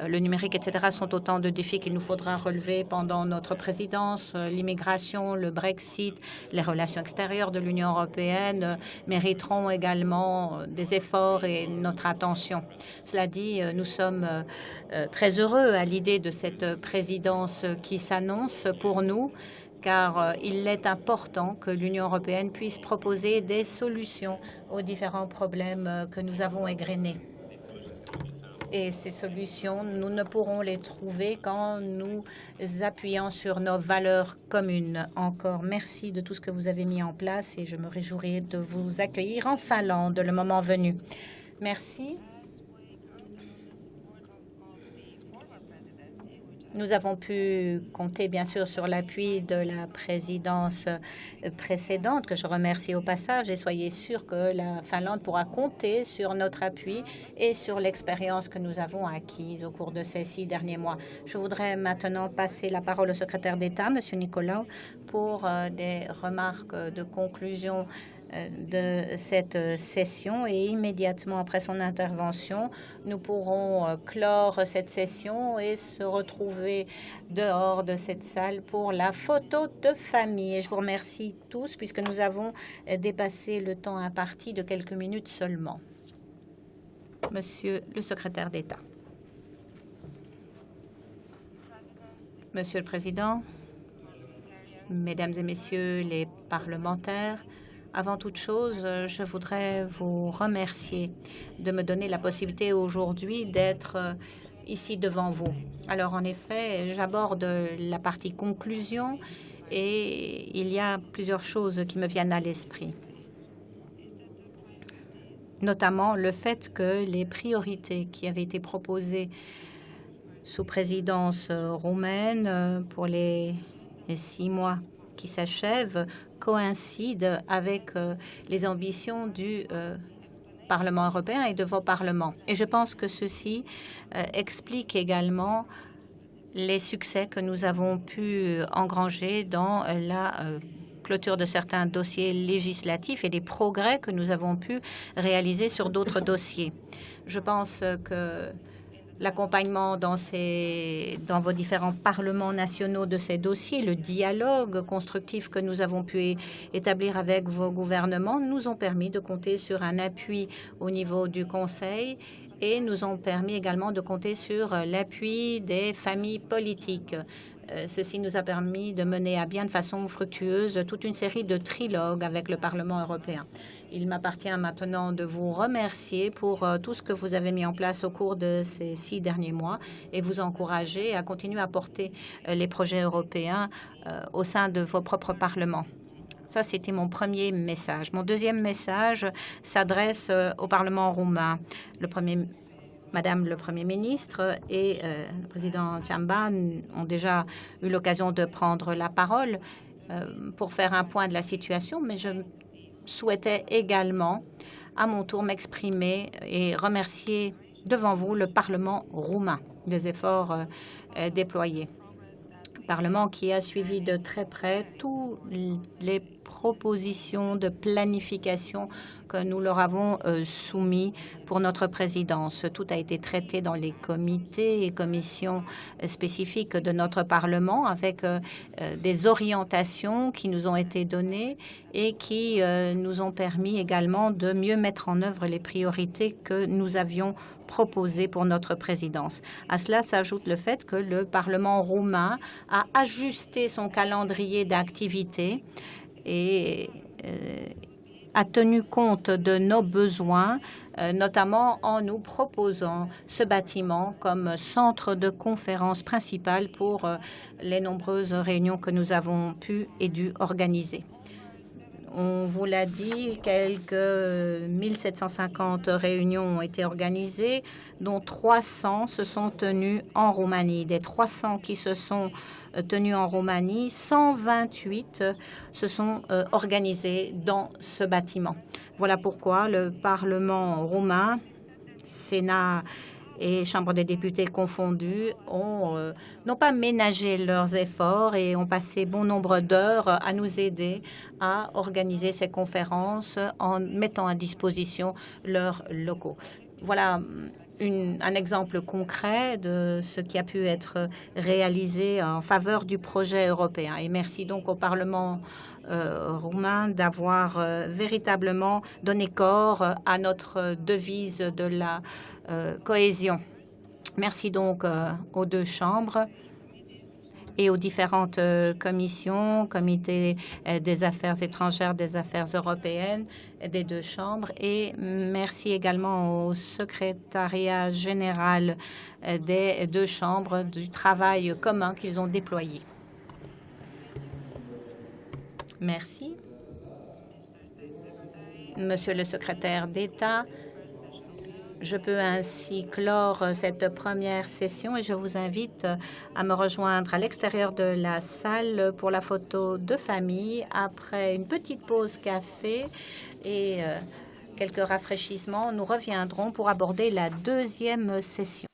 le numérique, etc. sont autant de défis qu'il nous faudra relever pendant notre présidence. L'immigration, le Brexit, les relations extérieures de l'Union européenne mériteront également des efforts et notre attention. Cela dit, nous sommes très heureux à l'idée de cette présidence qui s'annonce pour nous, car il est important que l'Union européenne puisse proposer des solutions aux différents problèmes que nous avons égrenés. Et ces solutions, nous ne pourrons les trouver qu'en nous appuyant sur nos valeurs communes. Encore merci de tout ce que vous avez mis en place et je me réjouirai de vous accueillir en Finlande le moment venu. Merci. Nous avons pu compter bien sûr sur l'appui de la présidence précédente, que je remercie au passage, et soyez sûrs que la Finlande pourra compter sur notre appui et sur l'expérience que nous avons acquise au cours de ces 6 derniers mois. Je voudrais maintenant passer la parole au secrétaire d'État, M. Nicolau, pour des remarques de conclusion de cette session, et immédiatement après son intervention, nous pourrons clore cette session et se retrouver dehors de cette salle pour la photo de famille. Et je vous remercie tous puisque nous avons dépassé le temps imparti de quelques minutes seulement. Monsieur le secrétaire d'État. Monsieur le Président, Mesdames et Messieurs les parlementaires, avant toute chose, je voudrais vous remercier de me donner la possibilité aujourd'hui d'être ici devant vous. Alors, en effet, j'aborde la partie conclusion et il y a plusieurs choses qui me viennent à l'esprit, notamment le fait que les priorités qui avaient été proposées sous présidence roumaine pour les 6 mois qui s'achèvent coïncident avec les ambitions du Parlement européen et de vos parlements. Et je pense que ceci explique également les succès que nous avons pu engranger dans la clôture de certains dossiers législatifs et des progrès que nous avons pu réaliser sur d'autres dossiers. Je pense que l'accompagnement dans vos différents parlements nationaux de ces dossiers, le dialogue constructif que nous avons pu établir avec vos gouvernements nous ont permis de compter sur un appui au niveau du Conseil et nous ont permis également de compter sur l'appui des familles politiques. Ceci nous a permis de mener à bien de façon fructueuse toute une série de trilogues avec le Parlement européen. Il m'appartient maintenant de vous remercier pour tout ce que vous avez mis en place au cours de ces 6 derniers mois et vous encourager à continuer à porter les projets européens au sein de vos propres parlements. Ça, c'était mon premier message. Mon deuxième message s'adresse au Parlement roumain. Madame le Premier ministre et le président Ciamba ont déjà eu l'occasion de prendre la parole pour faire un point de la situation, mais je souhaitais également, à mon tour, m'exprimer et remercier devant vous le Parlement roumain des efforts déployés. Parlement qui a suivi de très près toutes les propositions de planification que nous leur avons soumis pour notre présidence. Tout a été traité dans les comités et commissions spécifiques de notre Parlement avec des orientations qui nous ont été données et qui nous ont permis également de mieux mettre en œuvre les priorités que nous avions proposées pour notre présidence. À cela s'ajoute le fait que le Parlement roumain a ajusté son calendrier d'activité et a tenu compte de nos besoins, notamment en nous proposant ce bâtiment comme centre de conférence principal pour les nombreuses réunions que nous avons pu et dû organiser. On vous l'a dit, quelques 1750 réunions ont été organisées, dont 300 se sont tenues en Roumanie. Des 300 qui se sont tenues en Roumanie, 128 se sont organisées dans ce bâtiment. Voilà pourquoi le Parlement roumain, Sénat et Chambre des députés confondus, n'ont pas ménagé leurs efforts et ont passé bon nombre d'heures à nous aider à organiser ces conférences en mettant à disposition leurs locaux. Voilà un exemple concret de ce qui a pu être réalisé en faveur du projet européen. Et merci donc au Parlement roumain d'avoir véritablement donné corps à notre devise de la cohésion. Merci donc aux deux chambres et aux différentes commissions, comité des affaires étrangères, des affaires européennes des deux chambres, et merci également au secrétariat général des deux chambres du travail commun qu'ils ont déployé. Merci. Monsieur le secrétaire d'État, je peux ainsi clore cette première session et je vous invite à me rejoindre à l'extérieur de la salle pour la photo de famille. Après une petite pause café et quelques rafraîchissements, nous reviendrons pour aborder la deuxième session.